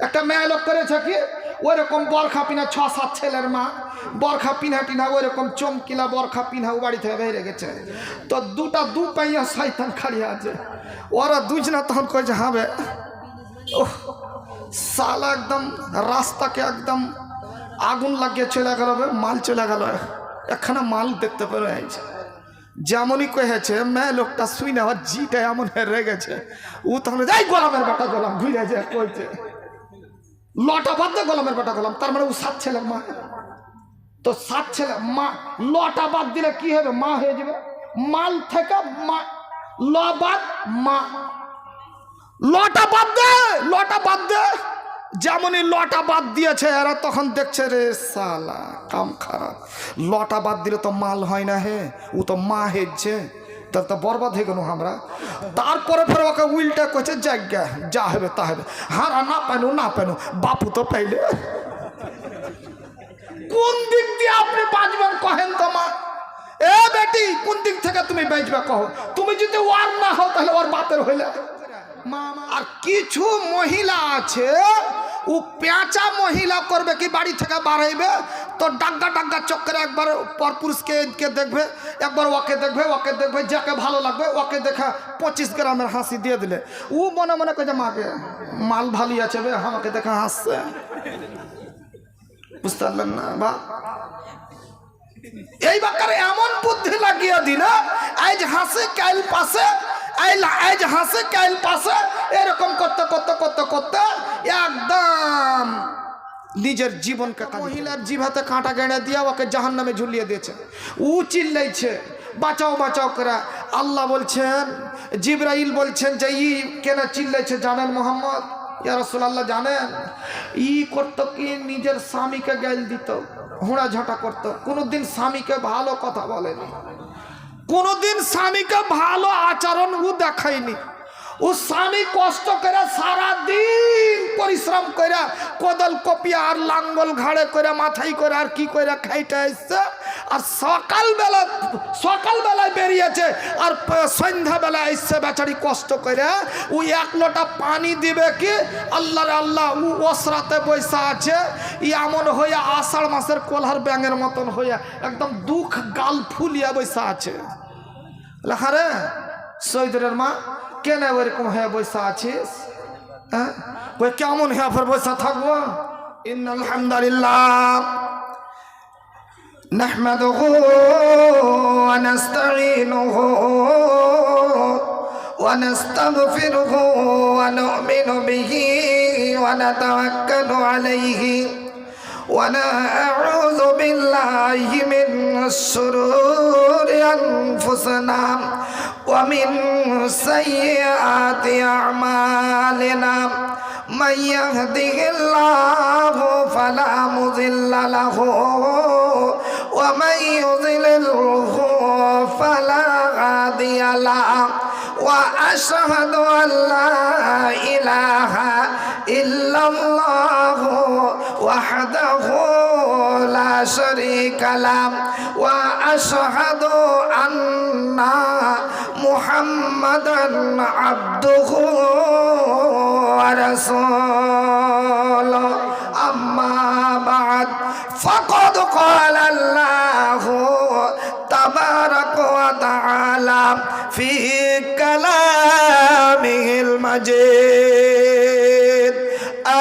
একটা মেয়ে লোক করেছে কি ওইরকম বরখা পিনা 6-7 ছেলের মা বরখা পিনা টিনা ওইরকম চমকিলা বরখা পিনা বাড়ি থেকে বেরিয়ে গেছে। তো দু পাইয়া শয়তান খাড়িয়ে আছে। ওরা দুজনা তখন কয়েছে হবে ওহ সালা একদম রাস্তাকে একদম আগুন লাগিয়ে চলে গেল, মাল চলে গেল। একখানা মাল দেখতে পেরে আছে যেমনই কয়েছে মেয়ে লোকটা শুই না জিটা এমন হেরে গেছে। ও তখন যাই গোলামের বেটা গোলাম ঘুরে যায় কইছে লটা বাদ দে গোলামের বেটা গোলাম। তার মানে ও 7 ছেলের মা। তো 7 ছেলে মা লটা বাদ দিলে কি হবে? মা হয়ে যাবে। মাল থেকে মা ল বাদ মা লটা বাদ দে লটা বাদ দে। যেমনই লটা বাদ দিয়েছে এরা তখন দেখছে রে সালা কাম খারাপ, লটা বাদ দিলে তো মাল হয় না হে, ও তো মা হেছে, তার তো বরবাদ হয়ে গেল আমরা। তারপরে ফের ওকে উল্টা করছে জায়গা যা হবে তা হবে, হারা না পেনো বাপু তো পাইলে। কোন দিক দিয়ে আপনি বাঁচবেন কহেন তো মা? এ বেটি কোন দিক থেকে তুমি বাঁচবে কহ? তুমি যদি ওর না হও তাহলে ওর বাপের হইলে। আর কিছু মহিলা আছে ও পেঁচা মহিলা করবে কি বাড়ি থেকে বাড়াইবে তো ডাগ্গা চক্করে একবার পরপুরুষকে দেখবে, একবার ওকে দেখবে যাকে ভালো লাগবে ওকে দেখা 25 গ্রামের হাসি দিয়ে দিলে ও মনে মনে করে মাকে মাল ভালো আছে বে আমাকে দেখা হাসছে। বুঝতে পারলেন না বা? এই বাকারে এমন বুদ্ধি লাগিয়ে দিল আজ হাসে কাল পাশে আজ হাসে কাল পাশে এরকম করতে একদম নিজের জীবনকে মহিলার জিভাতে কাঁটা গেড়ে দিয়ে ওকে জাহান্নামে ঝুলিয়ে দিয়েছে। ও চিল্লাইছে বাঁচাও করে। আল্লাহ বলছেন জিবরাইল বলছেন যে ই কেন চিল্লাইছে জানেন মোহাম্মদ? ইয়া রাসূলুল্লাহ জানেন ই করতো কি নিজের স্বামীকে গাল দিত, হুড়া ঝাঁটা করতো, কোনোদিন স্বামীকে ভালো কথা বলেনি, কোনোদিন স্বামীকে ভালো আচরণ ও দেখায়নি। ও স্বামী কষ্ট করে সারা দিন পরিশ্রম করে কোদাল কপিয়া আর লাঙ্গল ঘাড়ে করে মাথায় করে আর কি করে খাইতে আসছে, আর সকালবেলায় বেরিয়েছে আর সন্ধ্যাবেলায় আসছে বেচারি কষ্ট করে। ও 1 লোটা পানি দিবে কি আল্লাহ রে আল্লাহ ও ওসরাতে বৈশা আছে এমন হইয়া আষাঢ় মাসের কোলহার ব্যাঙের মতন হইয়া একদম দুঃখ গাল ফুলিয়া বৈশা আছে। লেখারে সৈদরের মা কেন ওইরকম হয়ে বৈশা আছিস? হ্যাঁ ওই কেমন হয়ে ফের বৈশা থাকবো? ইন্নাল হামদুলিল্লাহ নাহমাদুহু ওয়া নাস্তাঈনুহু ওয়া নাস্তাগফিরুহু ওয়া নু'মিনু বিহি ওয়া নাতাওয়াক্কালু আলাইহি ওয়া না'উযু বিল্লাহি মিন শুরুরি আনফুসিনা ওয়া মিন সাইয়্যাতি আ'মালিনা মান ইয়াহদিহিল্লাহু ফালা মুযিল্লা লাহু ওয়া মান ইউযলিলহু ফালা হাদিয়া লাহু ওয়া আশহাদু আল্লা ইলাহা ইল্লাল্লাহু ওয়াহদাহু লা শারীকা লাহু ওয়া আশহাদু আন্না মুহাম্মাদান আবদুহু ওয়া রাসূলুহু আম্মা বা'দ ফাকাদ ক্বালা আল্লাহু তাবারাকা ওয়া তাআলা ফি কালামিহিল মাজিদ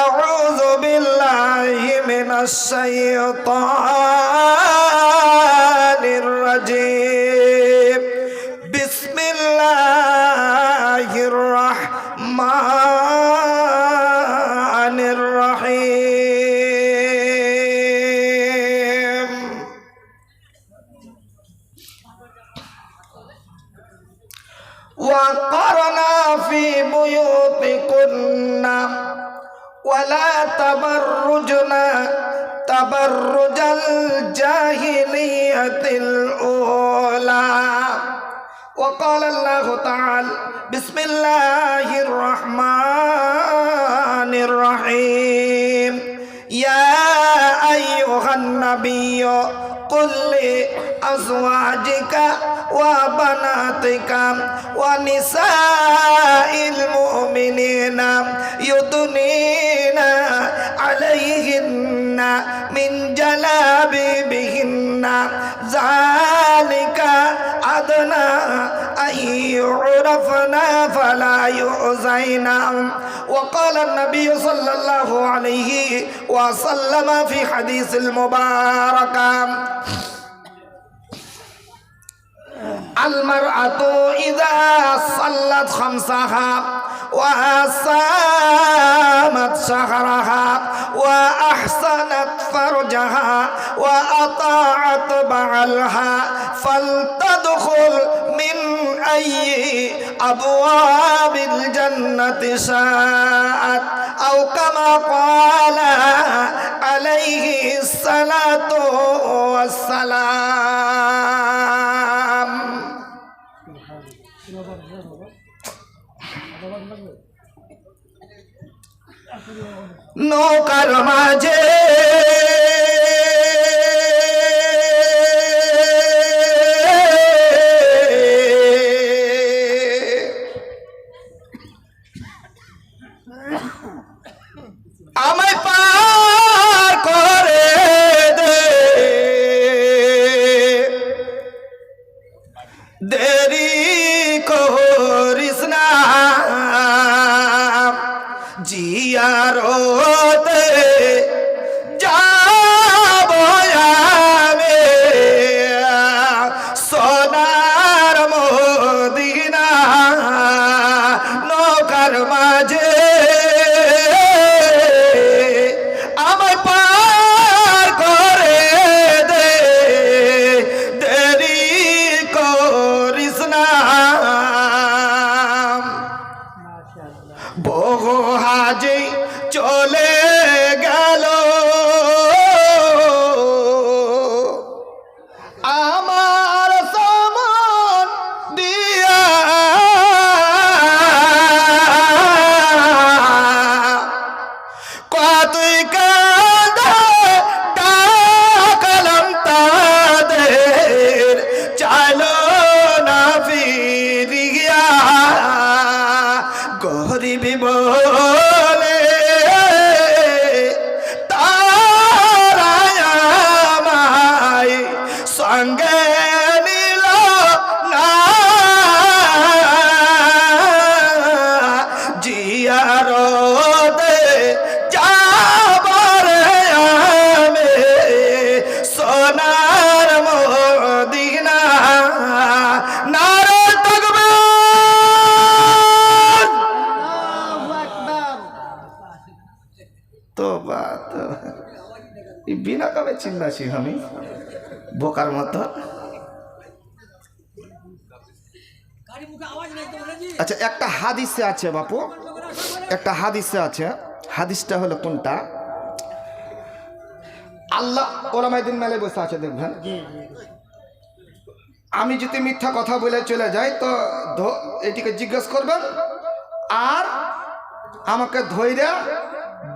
আউযু বিল্লাহি মিনাশ শাইতানির রাজিম বিসমিল্লাহির রাহমানির রহিম وقرنا في بيوتكن ولا تبرجنا تبرج الجاهلية الأولى وقال الله تعالى بسم الله الرحمن الرحيم يا أيها النبي قل لأزواجك وبناتك ونساء المؤمنين يدنين عليهن من جلابيبهن ذلك أدنى أن يعرفن فلا يؤذين. وقال النبي صلى الله عليه وسلم في حديث المبارك المرأة إذا صلت خمسها وصامت شهرها وأحسنت فرجها وأطاعت بعلها فلتدخل من أي أبواب الجنة شاءت أو كما قال عليه الصلاة والسلام. নৌকার মাঝে আমায় পার করে দে, দেরি করিস না জিয়ারতে যাব আমি সোনার মদিনা নৌকার মাঝে আমায় পার করে দে, দেরি করিস না। বহু হাজি চলে গেল আমার সামান দিয়া, কতই কাঁদে ডাকলাম তাদের চাইলো না ফিরিয়া, গরিবি বলে তারা আমায় সঙ্গে নিল না, জিয়ারতে যাবার আমি সোনার মদিনা নারে তাকবীর। তো বাত বিনা কবে চিল্লাছি আমি বোকার মতো। আচ্ছা, একটা হাদিসে আছে বাপু, একটা হাদিসে আছে। হাদিসটা হলো কোনটা? আল্লাহ ওলামায়ে মেলে বসে আছে দেখবেন। আমি যদি মিথ্যা কথা বলে চলে যাই তো এটিকে জিজ্ঞেস করবেন, আর আমাকে ধৈর্য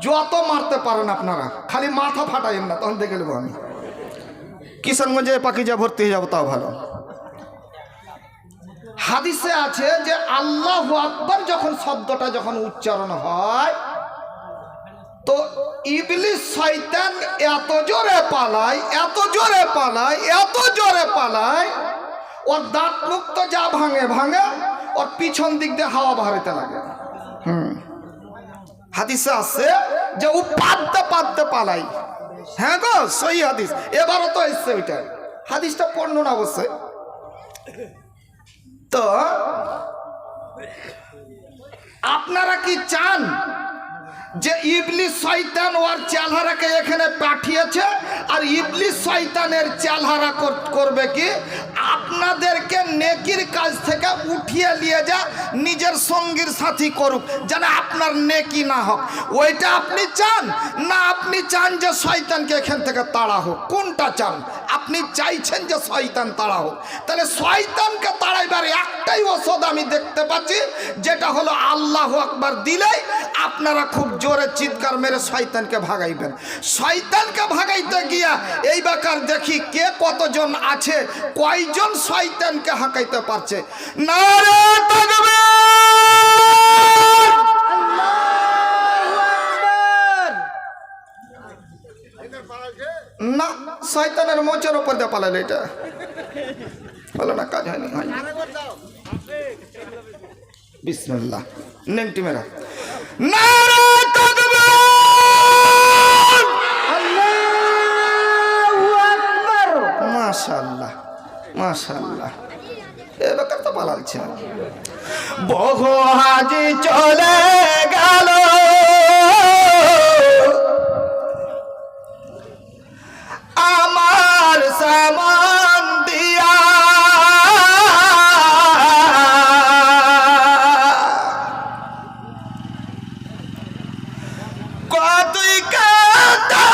যত মারতে পারেন আপনারা, খালি মাথা ফাটাইন না, তখন দেখে নেবো আমি কিশোরগঞ্জে পাকিজা ভর্তি হয়ে যাবো, তাও ভালো। হাদিসে আছে যে আল্লাহু আকবার যখন শব্দটা যখন উচ্চারণ হয় তো ইবলিস শয়তান এত জোরে পালায়, এত জোরে পালায়, এত জোরে পালায়, ওর দাঁত মুখ তো যা ভাঙে ভাঙে, ওর পিছন দিক দিয়ে হাওয়া বাহারিতে লাগে। হাদিসে আছে যে ও পাততে পাততে পালাই। হ্যাঁ গো, সহি হাদিস, এবারও তো এসছে ওইটা। হাদিসটা পড়ল না অবশ্যই। তো আপনারা কি চান যে ইবলিস শয়তান ওর চেহারাকে এখানে পাঠিয়েছে, আর ইবলিস শয়তানের চেহারা করবে কি আপনাদেরকে নেকির কাজ থেকে উঠিয়ে নিয়ে যা নিজের সঙ্গীর সাথী করুক, যেন আপনার নেকি না হোক? ওইটা আপনি চান না আপনি চান যে শয়তানকে এখান থেকে তাড়া হোক? কোনটা চান? আপনি চাইছেন যে শয়তান তাড়া হোক। তাহলে শয়তানকে তাড়াইবার একটাই ওষুধ আমি দেখতে পাচ্ছি, যেটা হলো আল্লাহু আকবার দিলেই আপনারা খুব জোরে চিৎকার মেরে শয়তানকে ভাগাইবেন। শয়তানকে ভাগাইতে গিয়া এই বাকার দেখি কে কতজন আছে, কয়জন শয়তানকে হাঁকাইতে পারছে। নারে তাকবীর, আল্লাহু আকবার। না, শয়তানের মোচের উপর দিয়ে পালালো এটা। বলো না কাজ হয়নি, হয়নি। বিসমিল্লাহ, নেমটি মেরা। নারে তাকবীর! আল্লাহু আকবার। মাশাআল্লাহ, মাশাআল্লাহ। এবার তো পালাচ্ছে না। বহু হাজি চলে গেল, আমার সামান দিয়া, কতই কাঁদা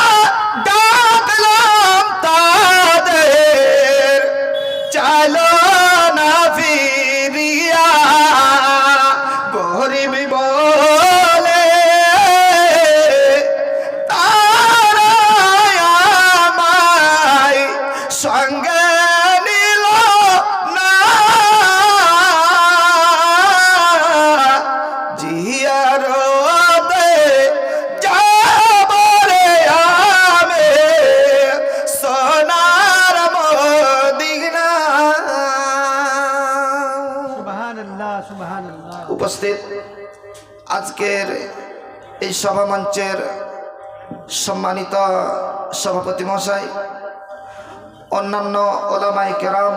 ডাকলাম তাদের, চলো না ফিরিয়া, গরিব বলে তারা আমায় সঙ্গে নিল না, জিয়ারতে যাবরে আমি সোনার মদিনা। সুবহানাল্লাহ, সুবহানাল্লাহ। উপস্থিত আজকের এই সভা মঞ্চের সম্মানিত সভাপতি মহাশয়, অন্যান্য ওলামায়ে কেরাম,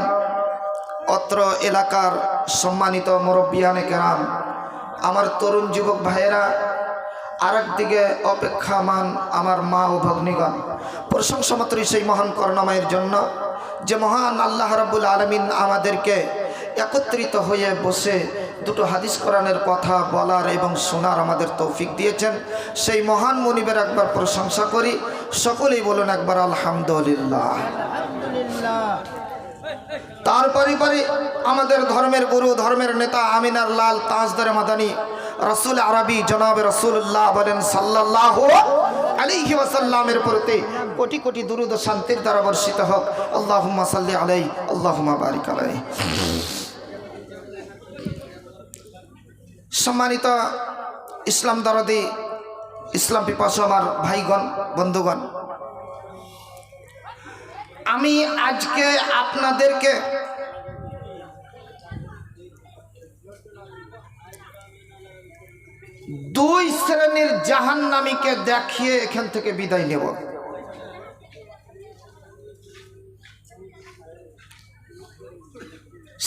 অত্র এলাকার সম্মানিত মুরব্বিয়ানে কেরাম, আমার তরুণ যুবক ভাইয়েরা, আরেকদিকে অপেক্ষামান আমার মা ও ভগ্নীগণ, প্রশংসা মাত্র সেই মহান করুণাময়ের জন্য যে মহান আল্লাহ রাব্বুল আলামিন আমাদেরকে একত্রিত হয়ে বসে দুটো হাদিস কোরআনের কথা বলার এবং শোনার আমাদের তৌফিক দিয়েছেন। সেই মহান মুনিবের একবার প্রশংসা করি, সকলেই বলুন একবার আলহামদুলিল্লাহ। আলহামদুলিল্লাহ। তারপরে আমাদের ধর্মের গুরু, ধর্মের নেতা আমিনার লাল তাজদার মাদানী রসুল আরবি জনাবে রসুল্লাহ বলেন সাল্লাল্লাহু আলাইহি ওয়াসাল্লামের প্রতি কোটি কোটি দুরূদ ও শান্তির দ্বারা বর্ষিত হোক। আল্লাহুম্মা সাল্লি আলাইহি, আল্লাহুম্মা বারিক আলাইহি। সম্মানিত ইসলাম দরদি, ইসলাম পিপাসু আমার ভাইগণ, বন্ধুগণ, আমি আজকে আপনাদেরকে দুই শ্রেণীর জাহান্নামীকে দেখিয়ে এখান থেকে বিদায় নেব।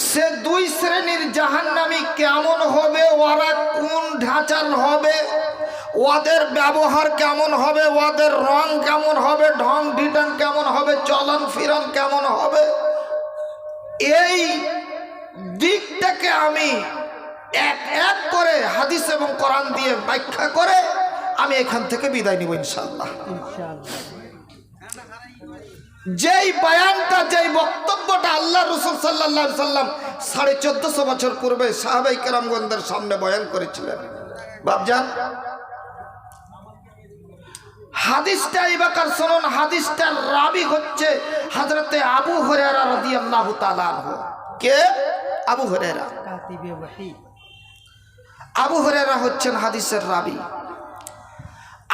সে দুই শ্রেণীর জাহান্নামী কেমন হবে, ওরা কোন ঢাঁচার হবে, ওদের ব্যবহার কেমন হবে, ওদের রং কেমন হবে, ঢং ঢিঢাং কেমন হবে, চলন ফিরন কেমন হবে, এই দিকটাকে আমি এক এক করে হাদিস এবং কোরআন দিয়ে ব্যাখ্যা করে আমি এখান থেকে বিদায় নিব ইনশাআল্লাহ। ইনশাআল্লাহ। যেই বয়ানটা, যেই বক্তব্যটা আল্লাহ রসুল সাল্লাল্লাহু আলাইহি সাল্লাম 1450 বছর পূর্বে সাহাবাই কেরামগণদের সামনে বয়ান করেছিলেন, বাপজান হাদিসটা এবাকার শুনুন। হাদিসটার রাবি হচ্ছে হযরতে আবু হুরায়রা রাদিয়াল্লাহু তাআলা আনহু। কে? আবু হুরায়রা। কাতিবে ওহী। আবু হুরায়রা হচ্ছেন হাদিসের রাবি।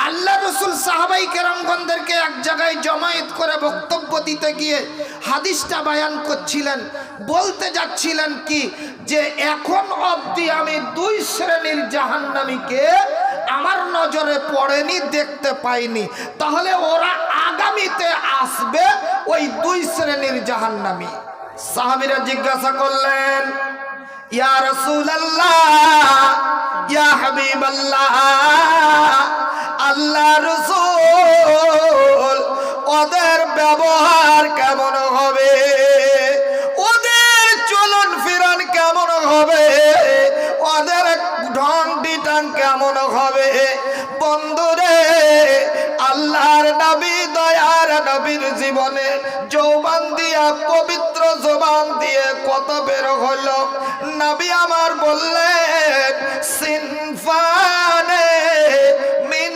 আল্লাহ রসুল সাহাবাই কেরামগণদেরকে এক জায়গায় জমায়েত করে বক্তব্য দিতে গিয়ে হাদিসটা বয়ান করছিলেন। বলতে যাচ্ছিলেন কি, যে এখন অবধি আমি দুই শ্রেণীর জাহান্নামীকে আমার নজরে পড়েনি, দেখতে পাইনি, তাহলে ওরা আগামীতে আসবে ওই দুই শ্রেণীর জাহান্নামী। সাহাবীরা জিজ্ঞাসা করলেন, ইয়া রাসূলুল্লাহ, ইয়া হাবিবাল্লাহ, আল্লাহ রাসূল, ওদের ব্যবহার কেমন হবে, ওদের চলন ফিরন কেমন হবে, ওদের ঢং ঢিঢাং কেমন হবে? বন্ধুরে, আল্লাহর নবী, দয়ার নবীর জীবনে যৌবন দিয়া, পবিত্র জবান দিয়ে কত বের হলো। নবী আমার বললেন, সিনফানে মিন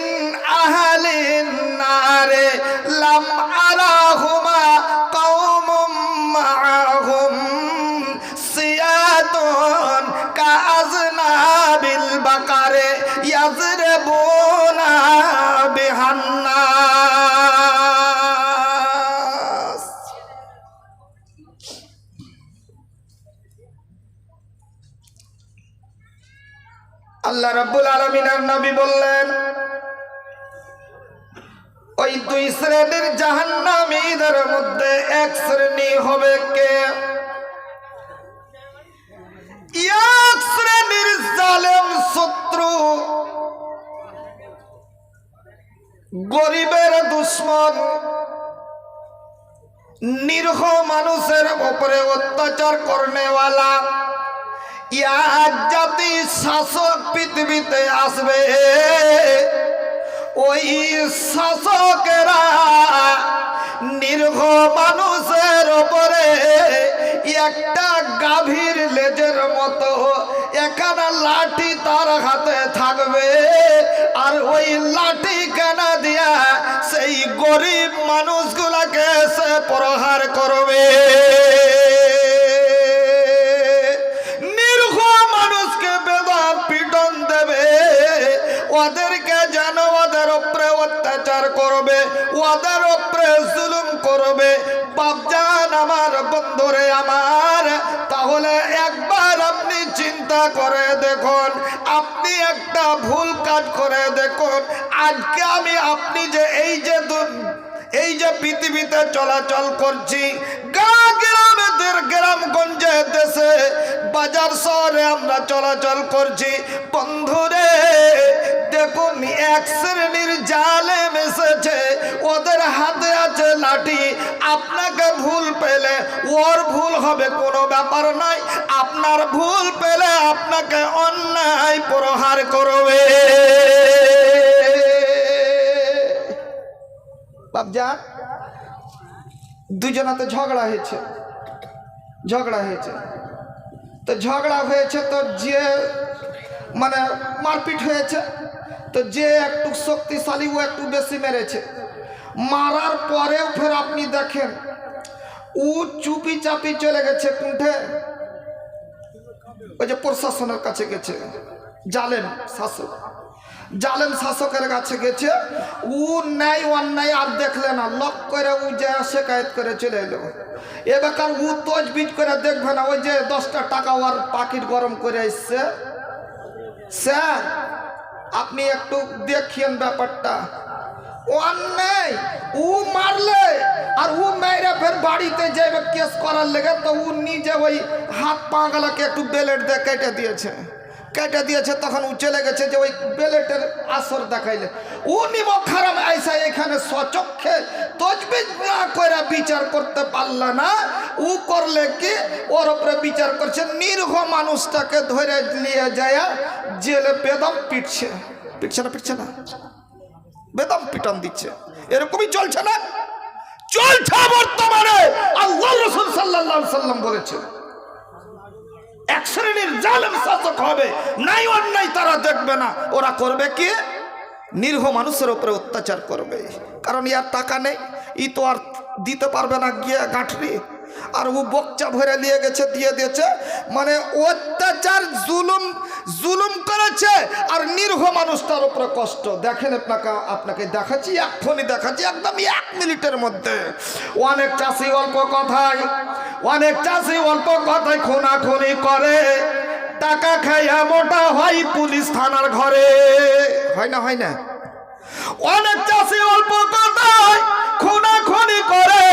আহলিন নারে লাম আরাহুমা কওমুম মাআহুম সিয়াতুন কাযনাবিল বাকারে ইয়াযরিবুনা বিহান্নার। আল্লাহ রাব্বুল আলামিনের নবী বললেন ওই দুই শ্রেণীর জাহান্নামীদের মধ্যে এক শ্রেণী হবে কে? এক শ্রেণীর জালেম শত্রু, গরিবের দুশ্মন, নিরীহ মানুষের উপরে অত্যাচার করনেওয়ালা এক জাতি শাসক পৃথিবীতে আসবে। ওই শাসকেরা নিরীহ মানুষের উপরে একটা গাভীর লেজের মতো এখানে লাঠি তার হাতে থাকবে, আর ওই লাঠি কেনা দিয়া সেই গরিব মানুষগুলাকে সে প্রহার করবে। নিরীহ মানুষকে বেদম পিটন দেবে, ওদেরকে যেন ওদের উপরে অত্যাচার করবে, ওদের উপরে জুলুম করবে। বাপজান আমার, বন্ধুরে আমার, তাহলে একবার আপনি চিন্তা করে দেখুন, আপনি একটা ভুল কাজ করে দেখুন। আজকে আমি আপনি যে এই যে পৃথিবীতে চলাচল করছি, গ্রামগঞ্জে, দেশে, বাজার শহরে আমরা চলাচল করছি, বন্ধুরে দেখুন এক শ্রেণীর জালেম এসেছে, ওদের হাতে আছে লাঠি। আপনাকে ভুল পেলে ওর ভুল হবে কোনো ব্যাপার নাই, আপনার ভুল পেলে আপনাকে অন্যায় প্রহার করবে। বাপজান, দুজনাতে ঝগড়া হয়েছে, তো ঝগড়া হয়েছে তো যে মানে মারপিট হয়েছে, তো যে একটু শক্তিশালী ও একটু বেশি মেরেছে। মারার পরেও ফের আপনি দেখেন ও চুপি চাপি চলে গেছে কোনঠে? ওই যে প্রশাসনের কাছে গেছে, জালেম শাসকের কাছে গেছে। ও ন্যায় অন্যায় আর দেখলে না, লক করে ও যে শেকায়ত করে চলে এলো। এ বেকার ও তজবিজ করে দেখবে না, ওই যে 10টা টাকা ওর পাকিট গরম করে এসছে। স্যার আপনি একটু দেখিয়েন ব্যাপারটা, অন্যায় ও মারলে আর ও মেয়েরা ফের বাড়িতে যাবে কেস করার লেগে, তো ও নিজে ওই হাত পাগুলাকে একটু বেলেট দিয়ে কেটে দিয়েছে। তখন ও চলে গেছে যে ওই বেলেটের আসর দেখাইলে। ও নিমক হারাম আইসা এখানে সচক্ষে তজবিজ না করে বিচার করতে পারল না। ও করলে কি, ওর উপরে বিচার করছে, নিরীহ মানুষটাকে ধরে নিয়ে যায় জেলে বেদম পিটছে না, বেদম পিটন দিচ্ছে। এরকমই চলছে না, চলছে বর্তমানে। আল্লাহ রাসূল সাল্লাল্লাহু আলাইহি সাল্লাম বলেছে এক শ্রেণীর জালেম শাসক হবে, নাই অন্যায় তারা দেখবে না। ওরা করবে কি? নিরীহ মানুষের উপরে অত্যাচার করবে। কারণ ইয়ার টাকা নেই, ই তো আর দিতে পারবে না গিয়ে গাঁঠরি, আর ও বকচা ভরে নিয়ে গেছে, দিয়ে দিয়েছে। মানে অত্যাচার জুলুম করেছে, আর নিরীহ মানুষটার উপরে কষ্ট। দেখেন আপনাকে দেখাচ্ছি, এক্ষুনি দেখাচ্ছি, একদম 1 মিনিটের মধ্যে। অনেক চাষি অল্প কথায় খুনাখুনি করে, টাকা খাইয়া মোটা হয় পুলিশ থানার ঘরে। হয় না? অনেক চাষি অল্প কথায় খুনাখুনি করে,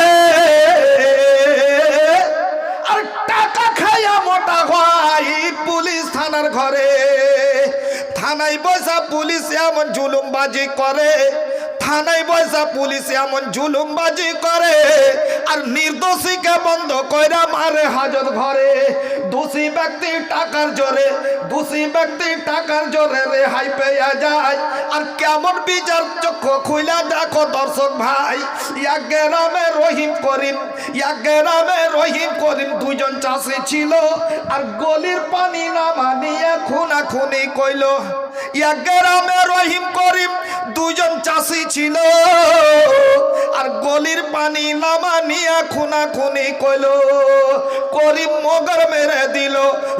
আর টাকা খাইয়া মোটা হয় পুলিশ থানার ঘরে। থানায় বসা পুলিশ এমন জুলুমবাজি করে, আর নির্দোষীকে বন্ধ কইরা মারে হাজত ঘরে। দোষী ব্যক্তি টাকার জোরে রেহাই পেয়ে যায়। আর কেমন বিচার চক্ষু খুইলা দেখো দর্শক ভাই, এক গ্রামে রহিম করিম দুজন চাষি ছিল, আর গলির পানি নামা নিয়ে খুনাখুনি কইল। এক গ্রামে রহিম করিম দুজন চাষি ছিল, আর গলির পানি নামা নিয়ে খুনাখুনি কইল। করিম মগর মেরে দিল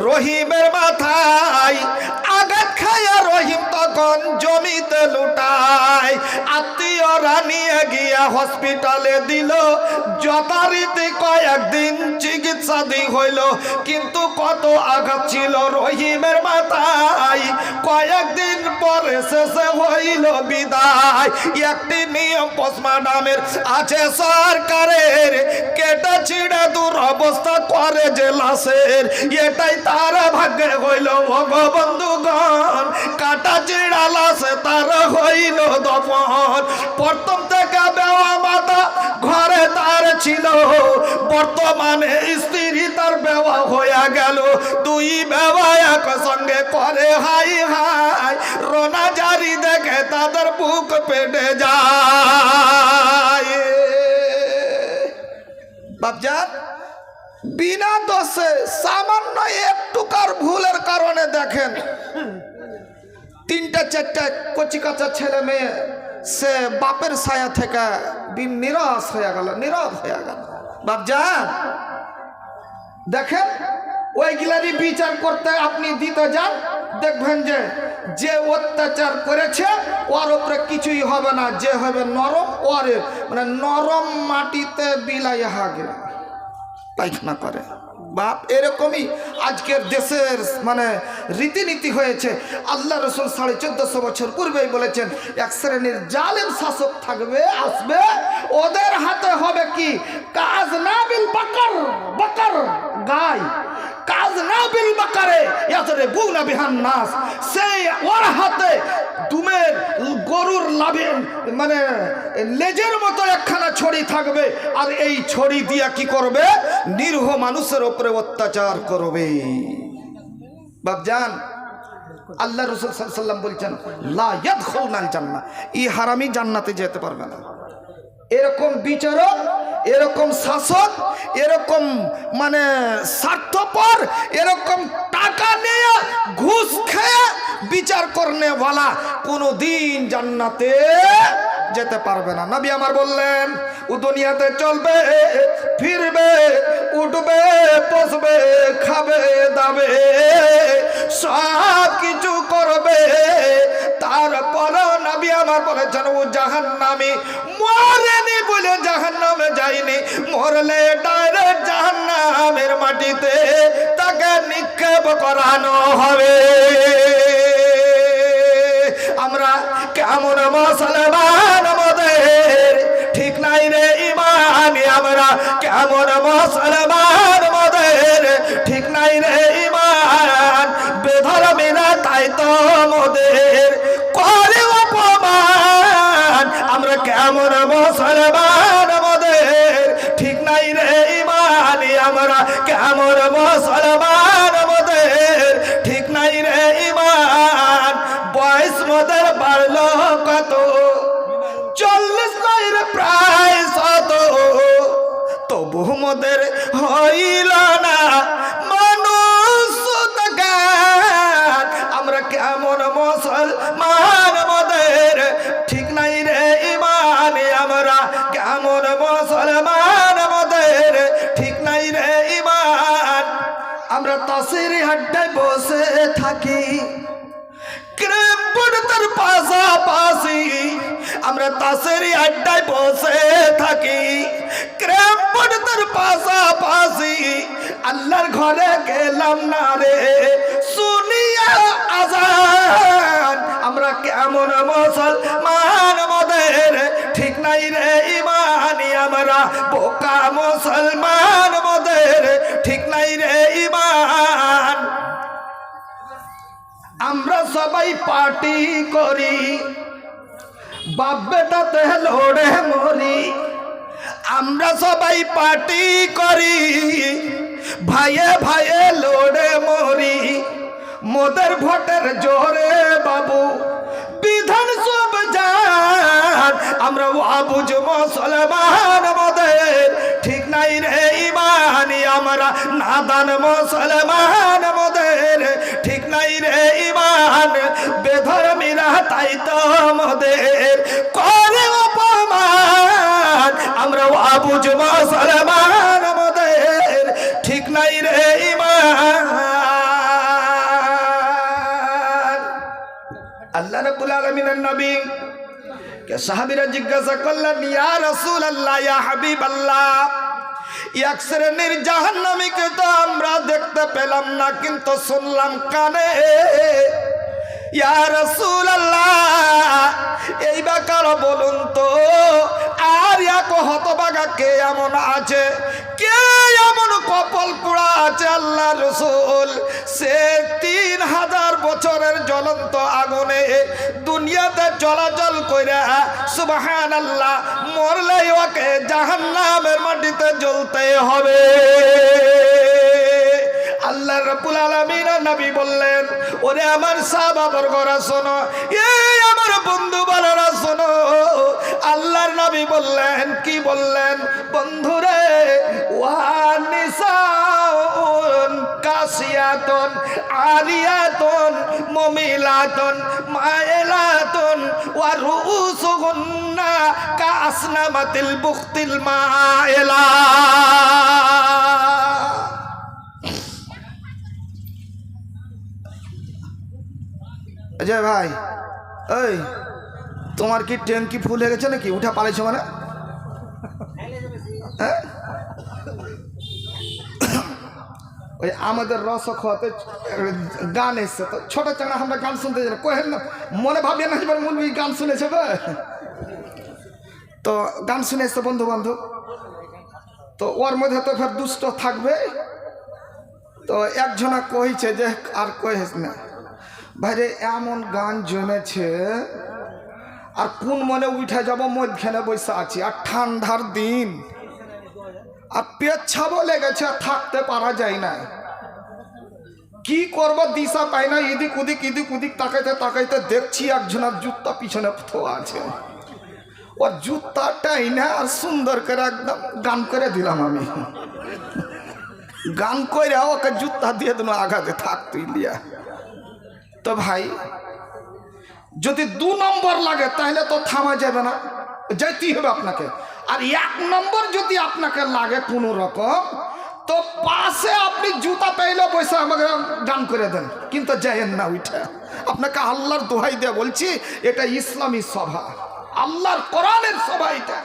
রহিমের মাথায়, আঘাত খাইয়া রহিম তখন জমিতে লুটায়। আত্মীয় ওরা নিয়ে গিয়া হসপিটালে দিল, যথারীতি কয়েকদিন চিকিৎসা হইল, কিন্তু কত আঘাত ছিল রহিমের মাথায়। কয়েকদিন পরে শেষে হইল বিদায়। একটি নিয়ম পোস্টমর্টমের আছে সরকারের, কেটে ছিঁড়ে দুরবস্থা করে যে লাশের, এটাই তার ভাগ্যে হইল বন্ধুগণ। কাটা চিড়া লাশে তার হইল দফন। প্রথম থেকে বেওয়া মাতা ঘরে তার ছিল, বর্তমানে স্ত্রী তার বেওয়া হইয়া গেল। দুই বেওয়া এক সঙ্গে করে হাই হাই, রোনা জারি দেখে তাদের বুক পেটে যায়। বাপজান, বিনা দোষে সামান্য একটুকার ভুলের কারণে দেখেন তিনটা চারটা কচি কাঁচা ছেলে মেয়ে সে বাপের ছায়া থেকে নিরাশ হয়ে গেল, নীরব হয়ে গেল। বাপজান দেখেন, ওইগুলারই বিচার করতে আপনি দিতে যান, দেখবেন যে যে অত্যাচার করেছে ওর উপরে কিছুই হবে না, যে হবে নরম ওরে মানে নরম মাটিতে বিলাই হাগে পায়খানা করে। বাপ, এরকমই আজকের দেশের মানে রীতিনীতি হয়েছে। আল্লাহ রসুল 1450 বছর পূর্বেই বলেছেন, এক শ্রেণীর জালেম শাসক থাকবে, আসবে, ওদের হাতে হবে কি কাজ না বিল বাকর, বাকর গায়, কাজ না বিল বাকারে ইয়াতরে বুনা বিহান নাস, সেই ওর হাতে দুমের গরুর লাভেন মানে লেজের মতো একখানা ছড়ি থাকবে, আর এই ছড়ি দিয়া কি করবে? নিরীহ মানুষের উপরে অত্যাচার করবে। বাপজান, আল্লাহ রাসূল সাল্লাল্লাহু আলাইহি ওয়াসাল্লাম বলছেন, লা ইয়াদখুলুনাল জান্নাহ, এই হারামি জান্নাতে যেতে পারবে না। এরকম বিচারক, এরকম শাসক, এরকম মানে স্বার্থপর, এরকম টাকা নিয়ে ঘুষ খেয়ে বিচার করনে ওয়ালা কোনোদিন জান্নাতে যেতে পারবে না। নবী আমার বললেন, ও দুনিয়াতে চলবে ফিরবে, উঠবে বসবে, খাবে দাবে, সব কিছু করবে, তারপরও নবী আমার বলেছেন ও জাহান্নামী। মরেনি বলে জাহান্নামে যায়নি, মরলে ডাইরেক্ট জাহান্নামের মাটিতে তাকে নিক্ষেপ করানো হবে। আমরা কেমন মুসলমান, আমাদের ঠিক নাই রে ইমান, আমরা কেমন মুসলমান, আমাদের ঠিক নাই রে ইমান, বেধর্মীরা তাই তো মোদের করে অপমান। আমরা কেমন মুসলমান, আমাদের ঠিক নাই রে ইমান, আমরা কেমন মুসলমান, আমাদের ঠিক নাই রে ইমান। বয়স মোদের বাড়লো কত, 40 নাই রে প্রায় 100, তবু মোদের হইল না মানুষ। আমরা কেমন মুসলমান, আমাদের ঠিক নাই রে ইমান, আমরা কেমন মুসলমান, আমাদের ঠিক নাই রে ইমান। আমরা তাসের আড্ডায় বসে থাকি, ক্রেম তার পাশাপাশি, আমরা তাসের আড্ডায় বসে থাকি, ক্রেম তার পাশাপাশি, আল্লাহর ঘরে গেলাম না রে শুনিয়া আজান। আমরা কেমন মুসলমান, আমাদের ঠিক নাই রে ইমান, আমরা বোকা মুসলমান, আমাদের ঠিক নাই রে ইমান। আমরা সবাই পার্টি করি, বাপ বেটাতে লড়ে মরি। আমরা সবাই পার্টি করি, ভাইয়ে ভাইয়ে লড়ে মরি। মোদের ভোটের জোরে বাবু বিধান সব জান। আমরা আবুজ মুসলমান, আমাদের ঠিক নাই রে ইমান, আমরা নাদান মুসলমান, আমাদের ঠিক নাই রে ইমান। বেধর্মীরা তাই তো আমাদের করে অপমান। আমরা আবুজ মুসলমান, আমাদের ঠিক নাই রে ইমান। আল্লাহ রাব্বুল আলামিনের নবী সাহাবীরা জিজ্ঞাসা করলেন, ইয়া রাসূলুল্লাহ, ইয়া হাবিবাল্লাহ, এক শ্রেণীর জাহান্নামীকে তো আমরা দেখতে পেলাম না, কিন্তু শুনলাম কানে। ইয়া রাসূলুল্লাহ, এই ব্যাপারে বলুন তো, আর এক হতভাগা কে এমন আছে, কে এমন কপাল পোড়া আছে আল্লাহ রাসূল, সে 3000 বছরের জ্বলন্ত আগুনে দুনিয়াতে চলাচল কইরা সুবহানাল্লাহ মরলে ওকে জাহান্নামের মাটিতে জ্বলতে হবে। আল্লাহ রাব্বুল আলামিন নবী বললেন, ওরে আমার সাহাবা বর্গরা শোনো, এই আমার বন্ধু বানারা শোনো। আল্লাহর নবী বললেন, কি বললেন বন্ধুরে, ওয়ানিসাউন কাসিয়াতুন আরিয়াতুন মুমিলাতুন মাইলাতুন ওয়া রুউসুহুন্না কাসনামাতিল বুখতিল মাইলা। अजय भाई, এই তোমার কি ট্যাঙ্কি ফুল হয়ে গেছে নাকি? উঠা পালাইছো মানে? হ্যাঁ, ওই আমাদের রসখতে গান এসছে, তো ছোট চাঙা আমরা গান শুনতে যাই, কহেন না মনে ভাবিয়ে না এবার মূল গান শুনেছে, তো গান শুনে এসছে বন্ধু বান্ধব, তো ওর মধ্যে তো ফের দুষ্ট থাকবে। তো একজনা কইছে যে আর কইস না ভাইরে, এমন গান জমেছে, আর কোন মনে উঠে যাব মধ্যখানে বসে আছি, আর ঠান্ডার দিন, আর পেচ্ছাবো লেগেছে, আর থাকতে পারা যায় না, কি করব দিশা পাই না, এদিক ওদিক তাকাইতে তাকাইতে দেখছি একজনের জুতা পিছনে থোয়া আছে, ওর জুতাটাই না আর সুন্দর করে একদম গান করে দিলাম আমি, গান করে ওকে জুতা দিয়ে দিল আঘাতে, থাক তুই লিয়া। তো ভাই, যদি 2 নম্বর লাগে তাহলে তো থামা যাবে না, যাইতেই হবে আপনাকে। আর 1 নম্বর যদি আপনাকে লাগে কোনো রকম, তো পাশে আপনি জুতা পেলে বসে আমাকে গান করে দেন, কিন্তু যাইয়েন না উঠে। আপনাকে আল্লাহর দোহাই দিয়ে বলছি, এটা ইসলামী সভা, আল্লাহর কোরআনের সভা এটা,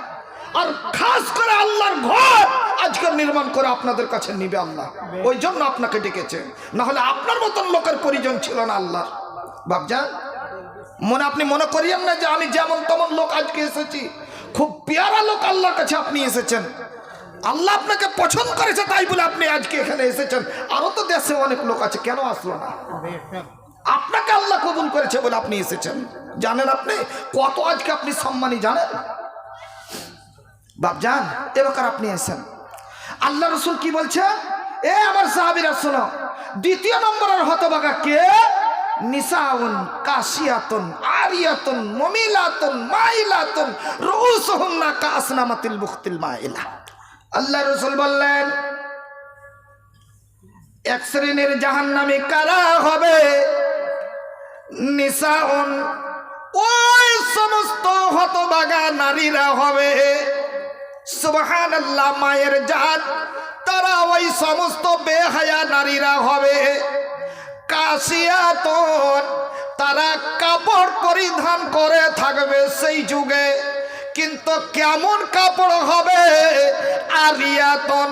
আর খাস করে আল্লাহর ঘর আজকে নির্মাণ করে আপনাদের কাছে নিবে আল্লাহ, ওই জন্য আপনাকে ডেকেছে, না হলে আপনার মতন লোকের পরিজন ছিল না আল্লাহ। বাপজান, আপনি মনে করিয়েন না যে আমি যেমন তেমন লোক আজকে এসেছি, খুব পেয়ারা লোক আল্লাহর কাছে আপনি এসেছেন, আল্লাহ আপনাকে পছন্দ করেছে তাই বলে আপনি আজকে এখানে এসেছেন। আরো তো দেশে অনেক লোক আছে, কেন আসলো না? আপনাকে আল্লাহ কবুল করেছে বলে আপনি এসেছেন। জানেন আপনি কত আজকে আপনি সম্মানী, জানেন বাপজান? এবার আপনি এসেছেন, আল্লাহ রসুল কি বলছে, এ আমার সাহাবীরা শোনো, 2 নম্বরের হতভাগা কে? নিসাউন কাসিয়াতুন আরিয়াতুন মুমিলাতুন মাইলাতুন রুউসুহুন্না কাসনামাতিল বুখতিল মাইলা। আল্লাহ রাসূল বললেন, এক শ্রেণীর জাহান্নামী কারা হবে? নিসাউন, ওই সমস্ত হতভাগা নারীরা হবে। সুবহানাল্লাহ, মায়ের জাত, তারা ওই সমস্ত বেহায়া নারীরা হবে। কাসিয়াতুন, তারা কাপড় পরিধান করে থাকবে সেই যুগে, কিন্তু কেমন কাপড় হবে? আরিয়াতুন,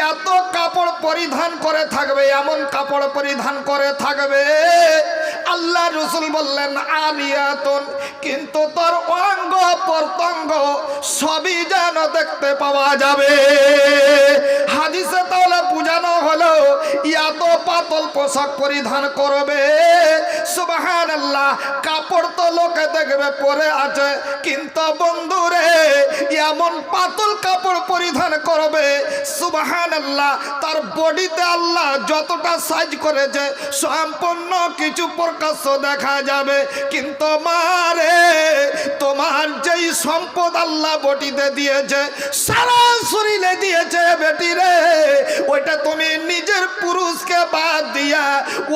এত কাপড় পরিধান করে থাকবে, এমন কাপড় পরিধান করে থাকবে, আল্লাহ রাসূল বললেন আরিয়াতুন, কিন্তু তার অঙ্গ প্রত্যঙ্গ সবই যেন দেখতে পাওয়া যাবে। হাদিসে তাহলে বুঝানো হলো, এত পাতল পোশাক পরিধান করবে, সুবহানাল্লাহ, কাপড় তো লোকে দেখবে পরে আছে, কিন্তু বন্ধুরে এমন পাতল কাপড় পরিধান করবে, সুবহানাল্লাহ, তার বডিতে আল্লাহ যতটা সাইজ করেছে সম্পূর্ণ কিছু প্রকাশ্য দেখা যাবে, কিন্তু মারে তোমার যেই সম্পদ আল্লাহ বডিতে দিয়েছে, সারা শরীরে দিয়েছে বেটিরে, ওইটা তুমি নিজের পুরুষকে বাদ দিয়া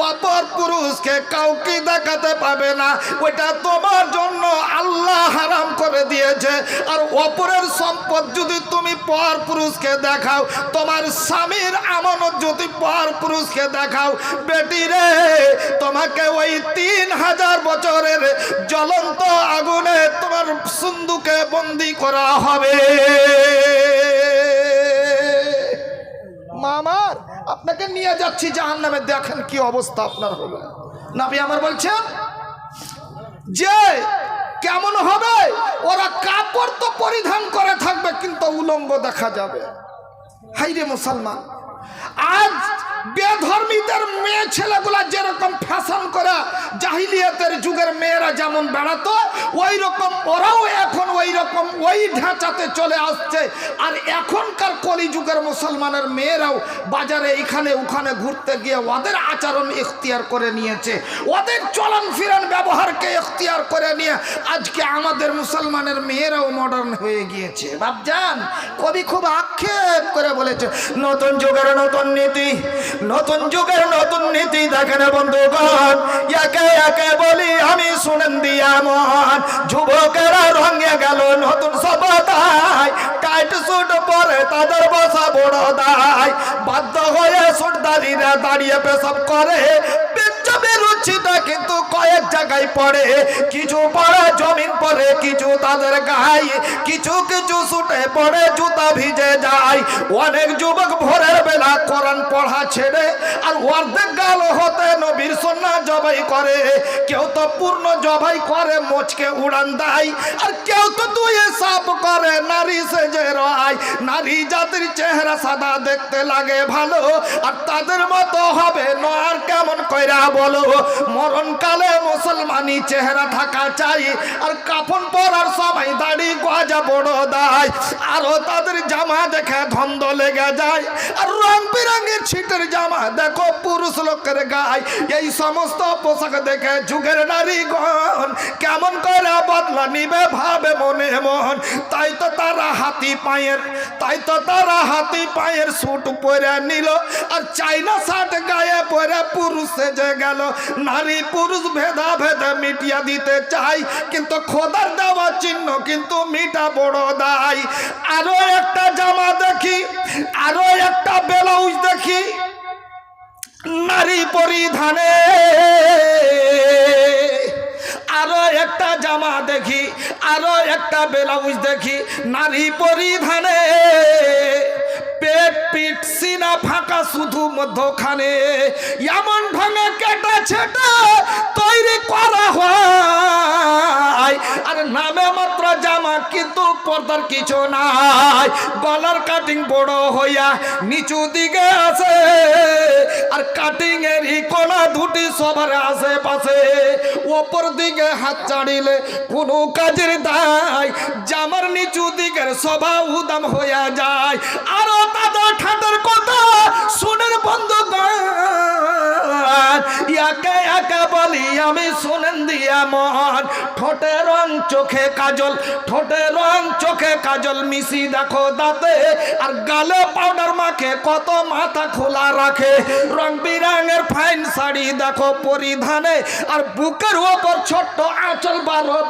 অপর পুরুষকে কাউকে দেখাতে পাবে না, ওইটা তোমার জন্য আল্লাহ হারাম করে দিয়েছে। আর অপরের তোমার সম্পদ যদি তুমি পর পুরুষকে দেখাও, তোমার স্বামীর আমানত যদি পর পুরুষকে দেখাও, বেটি রে তোমাকে ওই 3000 বছরের জ্বলন্ত আগুনে তোমার সিন্ধুকে বন্দি করা হবে। মামার আপনাকে নিয়ে যাচ্ছি জাহান্নামে, দেখেন কি অবস্থা আপনার হবে। নবী আমার বলছেন যে কেমন হবে, ওরা কাপড় তো পরিধান করে থাকবে কিন্তু উলঙ্গ দেখা যাবে। হাইরে মুসলমান, আজ বেধর্মীদের মেয়ে ছেলেগুলা যেরকম ফ্যাশন করা জাহিলিয়াতের যুগের মেয়েরা যেমন বেড়াতো, ওই রকম ওরাও এখন ওই রকম ওই ঢাঁচাতে চলে আসছে। আর এখনকার কলিযুগের মুসলমানের মেয়েরাও বাজারে এখানে ওখানে ঘুরতে গিয়ে ওদের আচরণ ইখতিয়ার করে নিয়েছে, ওদের চলন ফিরন ব্যবহারকে ইখতিয়ার করে নিয়ে আজকে আমাদের মুসলমানের মেয়েরাও মডার্ন হয়ে গিয়েছে। বাপজান, কবি খুব আক্ষেপ করে বলেছে, নতুন যুগের নতুন নীতি, নতুন যুগের নতুন নীতি দেখেন বন্ধুগণ। একে একে বলি আমি শুনেন দিয়া মন, যুবকেরা রঙে গেল নতুন সভ্যতায়, টাইট স্যুট পরে তাদের বসা বড় দায়, বাধ্য হয়ে সুটদারিরা দাঁড়িয়ে পেশাব করে। রুচিটা কিন্তু কয়েক জায়গায় পড়ে, কিছু পড়ে জমিন পড়ে, কিছু তাদের গায়ে, কিছু কিছু ছুটে পড়ে জুতা ভিজে যায়। অনেক যুবক ভোরের বেলা কোরআন পড়া ছেড়ে আর অর্ধেক গাল হতে নবীর সুন্নাহ জবাই করে। কেউ তো পূর্ণ জবাই করে মোচকে উড়ান দেয়, আর কেউ তো দুই সাপ করে নারী সেজে রয়। নারী জাতির চেহারা সাদা দেখতে লাগে ভালো, আর তাদের মতো হবে নয় কেমন কইরা বলো। মরণকালে মুসলমানি চেহারা থাকা চাই, আর কাফন পরার সময় দাড়ি গজা বড় দায়। আরো তাদের জামা দেখে ধন্দ লেগে যায়, আর রং বেরঙের ছিটের জামা দেখো পুরুষ লোকের গায়ে। এই সমস্ত পোশাক দেখে যুগের নারীগণ কেমন করে বদলা নিবে ভাবে মনে মন। তাই তো তারা হাতি পায়ের স্যুট পরে নিল, আর চাইনা শার্ট গায়ে পরে পুরুষ সেজে গেল। নারী পুরুষ ভেদা ভেদে মিটিয়া দিতে চাই, কিন্তু খোদার দেওয়া চিহ্ন কিন্তু মিটা বড় দায়। আরো একটা জামা দেখি, আরো একটা ব্লাউজ দেখি নারী পরিধানে, আরো একটা জামা দেখি, আরো একটা ব্লাউজ দেখি নারী পরিধানে। পেট পিঠ সিনা ফাঁকা শুধু মধ্যখানে, এমন ঢঙে কেটে ছেটে তৈরি করা হয়। আর নামে মাত্র জামা কিন্তু পর্দার কিছু নাই। গলার কাটিং বড় হইয়া নিচু দিকে আছে, আর কাটিং এর কোনা দুটি সবার আশেপাশে। ওপর দিকে হাত চাড়িলে কোনো কাজের দায়, জামার নিচু দিকের সভা উদাম হইয়া যায়। আরো তাদের ঠান্ডার কথা শুনের বন্ধুগণ, একে একে বলি আমি শুনেন দিয়া মন। ঠোঁটে রং চোখে কাজল, ঠোঁটে রং চোখে কাজল মিশি দেখো দাঁতে, আর গালে পাউডার মাখে কত মাথা খোলা রাখে। রং বিরঙের ফাইন শাড়ি দেখো পরিধানে, আর বুকের ওপর ছোট্ট আঁচল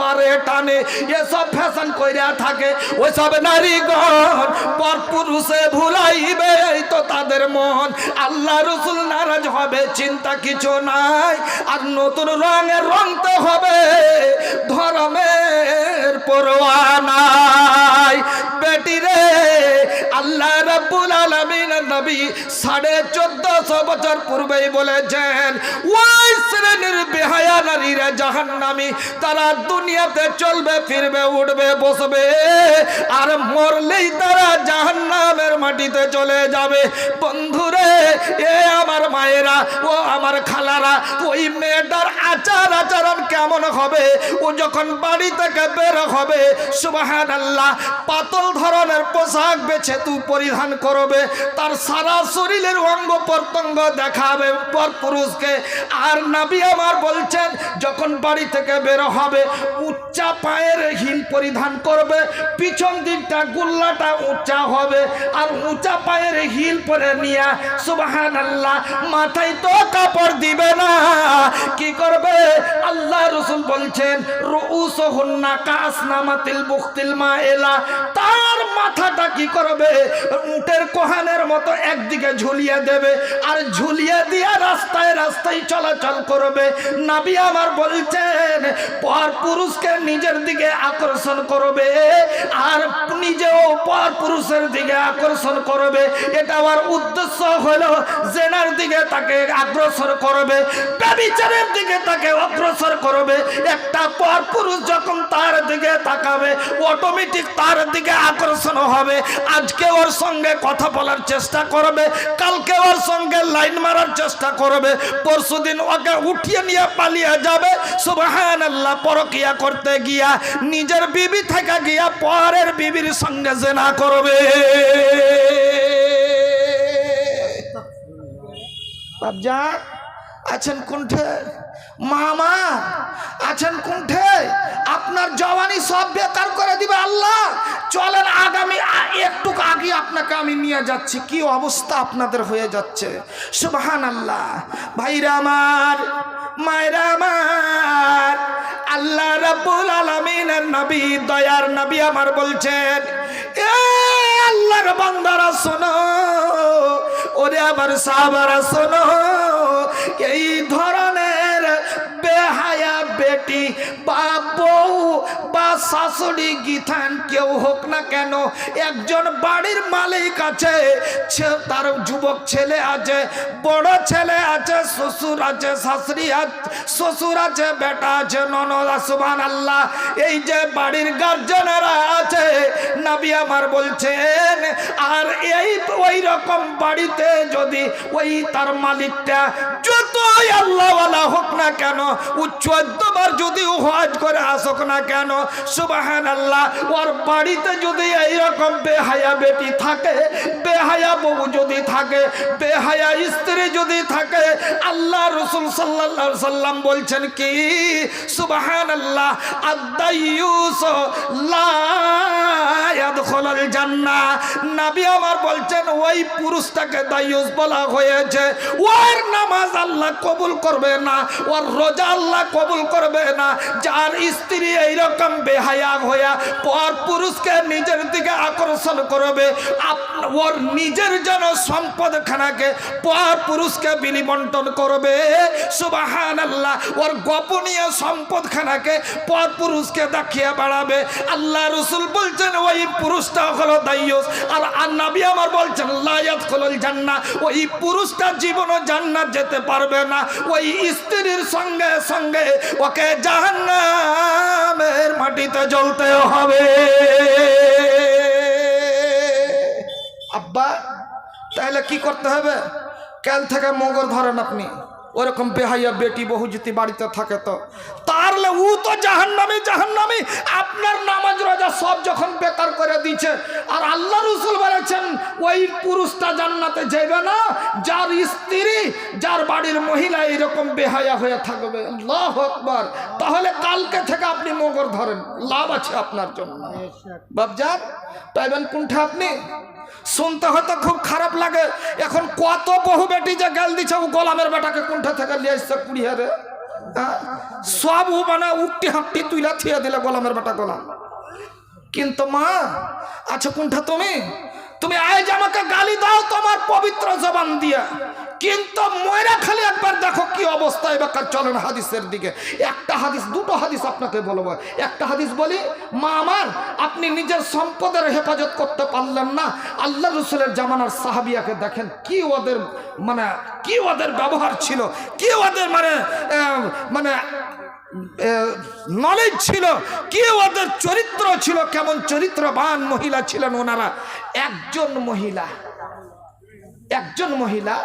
বারে টানে। এসব ফ্যাশন কইরা থাকে ওইসব নারীগণ, পর পুরুষে ভুলাইবে এই তো তাদের মন। আল্লাহ রসুল নারাজ হবে চিন্তা কিছু নাই, আর নতুন রঙের রংতে হবে ধর্মের পরোয়া নাই। বেটি রে, আল্লাহ রাব্বুল আলামিন নবী 1450 বছর পূর্বেই বলেছেন, ওই শ্রেণীর বেহায়া নারীরা জাহান্নামী, তারা দুনিয়াতে চলবে ফিরবে উঠবে বসবে, আর মরলেই তারা জাহান্নামের মাটিতে চলে যাবে। বন্ধুরে, এ আমার মায়েরা, ও আমার খালারা, ওই মেয়েটার আচরণ কেমন হবে ও যখন বাড়ি থেকে বের হবে? সুবহানাল্লাহ, পাতল ধরনের পোশাক বেছে তুই পরিধান করবে, তার সারা শরীরের অঙ্গ প্রত্যঙ্গ দেখাবে পর পুরুষকে। আর নবী আমার বলছেন যখন বাড়ি থেকে বের হবে উচ্চা পায়ের হিল পরিধান করবে, পিছন দিকটা গুল্লাটা উঁচা হবে, আর উঁচা পায়ের হিল পরে নিয়ে সুবহানাল্লাহ মাথায় তো কাপড় দিবে না, কি করবে? আল্লাহ রাসূল বলছেন রুউসুহুন্না কাসনামাতিল বুখতিল মাইলা, তার মাথাটা কি করবে? উটের কোহানের মতো একদিকে ঝুলিয়ে দেবে, আর ঝুলিয়ে দিয়ে রাস্তায় রাস্তায় চলাচল করবে। নবী আমার বলছেন পর পুরুষকে নিজের দিকে আকর্ষণ করবে, আর নিজেও পর পুরুষের দিকে আকর্ষণ করবে। এটা আমার উদ্দেশ্য হলো জেনার দিকে তাকে অগ্রসর করবে, ব্যভিচারের দিকে তাকে অগ্রসর করবে। একটা পর পুরুষ যখন তার দিকে তাকাবে অটোমেটিক তার দিকে আকর্ষণ হবে। আজকে ওর সঙ্গে কথা বলার চেষ্টা করবে, কালকে ওর সঙ্গে লাইন মারার চেষ্টা করবে, পরশুদিন ওকে উঠিয়ে নিয়ে পালিয়ে যাবে। সুবহানাল্লাহ, পরকিয়া করতে গিয়া নিজের বিবি থেকে গিয়া পরের বিবির সঙ্গে জেনা করবে। বাপজান আছেন কোনঠে? মামা আছেন কোনঠে? আপনার জওয়ানি সব বেকার করে দিবে আল্লাহ। চলেন আগামী একটু আগে আপনাকে আমি নিয়ে যাচ্ছি, কি অবস্থা আপনাদের হয়ে যাচ্ছে। সুবহানাল্লাহ। ভাইরা আমার, মায়েরা আমার, আল্লাহ রাব্বুল আলামিনের নবী, দয়ার নবী আমার বলছেন, এ আল্লাহর বান্দারা শোনো, ওরে আমার সাহাবারা শোনো, এই ধরনের বেহায়া বেটি বা বউ বা শাশুড়ি গিথান কেউ হোক না কেন, একজন বাড়ির মালিক আছে, তার যুবক ছেলে আছে, বড় ছেলে আছে, শ্বশুর আছে, শাশুড়ি আছে, শ্বশুর আছে, বেটা আছে, ননদ আছে, সুবহানাল্লাহ, এই যে বাড়ির গার্জেনেরা আছে, নবী আমার বলছেন, আর এই ওই রকম বাড়িতে যদি ওই তার মালিকটা যতই আল্লাহওয়ালা হোক না কেন, ও 14 বার যদি হজ করে আসুক না কেন, সুবহানাল্লাহ, ওর বাড়িতে যদি এইরকম বেহায়া বেটি থাকে, বেহায়া বউ যদি থাকে, বেহায়া স্ত্রী যদি থাকে, আল্লাহ রাসূল সাল্লাল্লাহু আলাইহি সাল্লাম বলছেন কি, সুবহানাল্লাহ, আদ-দাইয়ুস লা ইয়াদখুলুল জান্নাহ। নবী আমার বলছেন ওই পুরুষটাকে দাইয়ুস বলা হয়েছে, ওর নামাজ আল্লাহ কবুল করবে না, ওর রোজা আল্লাহ কবুল করবে না, যার স্ত্রী এইরকম বেহায়া হইয়া পর পুরুষকে নিজের দিকে আকর্ষণ করবে, ওর নিজের জন্য সম্পদ খানাকে পর পুরুষকে বিনিবন্টন করবে, সুবহানাল্লাহ, ওর গোপনীয় সম্পদ খানাকে পর পুরুষকে দেখিয়ে বাড়াবে। আল্লাহ রাসূল বলছেন ওই পুরুষটা হলো দাইয়ুস। আর নবী আমার বলছেন লা ইয়াদখুলুল জান্নাহ, ওই পুরুষটা জীবনও জান্নাত যেতে পারবে না, ওই স্ত্রীর সঙ্গে সঙ্গে ওকে জাহান্নামের মাটিতে জ্বলতে হবে। আব্বা তাহলে কি করতে হবে? কাল থেকে মগর ধরেন আপনি, ওরকম বেহাইয়া বেটি বহু যদি বাড়িতে থাকে তো তাহলে ও তো জাহান্নামী, জাহান্নামী। আপনার নামাজ রোজা সব যখন বেকার করে দিচ্ছে, আর আল্লাহ রাসূল বলেছেন ওই পুরুষটা জান্নাতে যাবে না যার স্ত্রী, যার বাড়ির মহিলা এরকম বেহায়া হয়ে থাকবে। আল্লাহু আকবার। তাহলে কালকে থেকে আপনি মগর ধরেন, লাভ আছে আপনার জন্য। বাপজান পাইবেন কোনটা আপনি? শুনতে হয়তো খুব খারাপ লাগে, এখন কত বহু বেটি যে গাল দিচ্ছে, ও গোলামের বেটাকে কোনটা থেকে নিয়ে আসছে কুড়িয়ে রে, সব ও মানে উঠটি হাঁটটি তুইলা থিয়ে দিলে গোলামের বেটা গোলাম। কিন্তু মা আচ্ছা কোনটা তুমি? তুমি আজ আমাকে গালি দাও তোমার পবিত্র জবান দিয়া, কিন্তু ময়রা খালি একবার দেখো কি অবস্থা। এবার চলেন হাদিসের দিকে। একটা হাদিস, দুটো হাদিস আপনাকে বলবো। একটা হাদিস বলি, মা আমার, আপনি নিজের সম্পদের হেফাজত করতে পারলেন না, আল্লাহ রাসূলের জামানার সাহাবিয়াকে দেখেন কি ওদের মানে কি ওদের ব্যবহার ছিল, কি ওদের মানে নলেজ ছিল, কি ওদের চরিত্র ছিল, কেমন চরিত্রবান মহিলা ছিলেন ওনারা। একজন মহিলা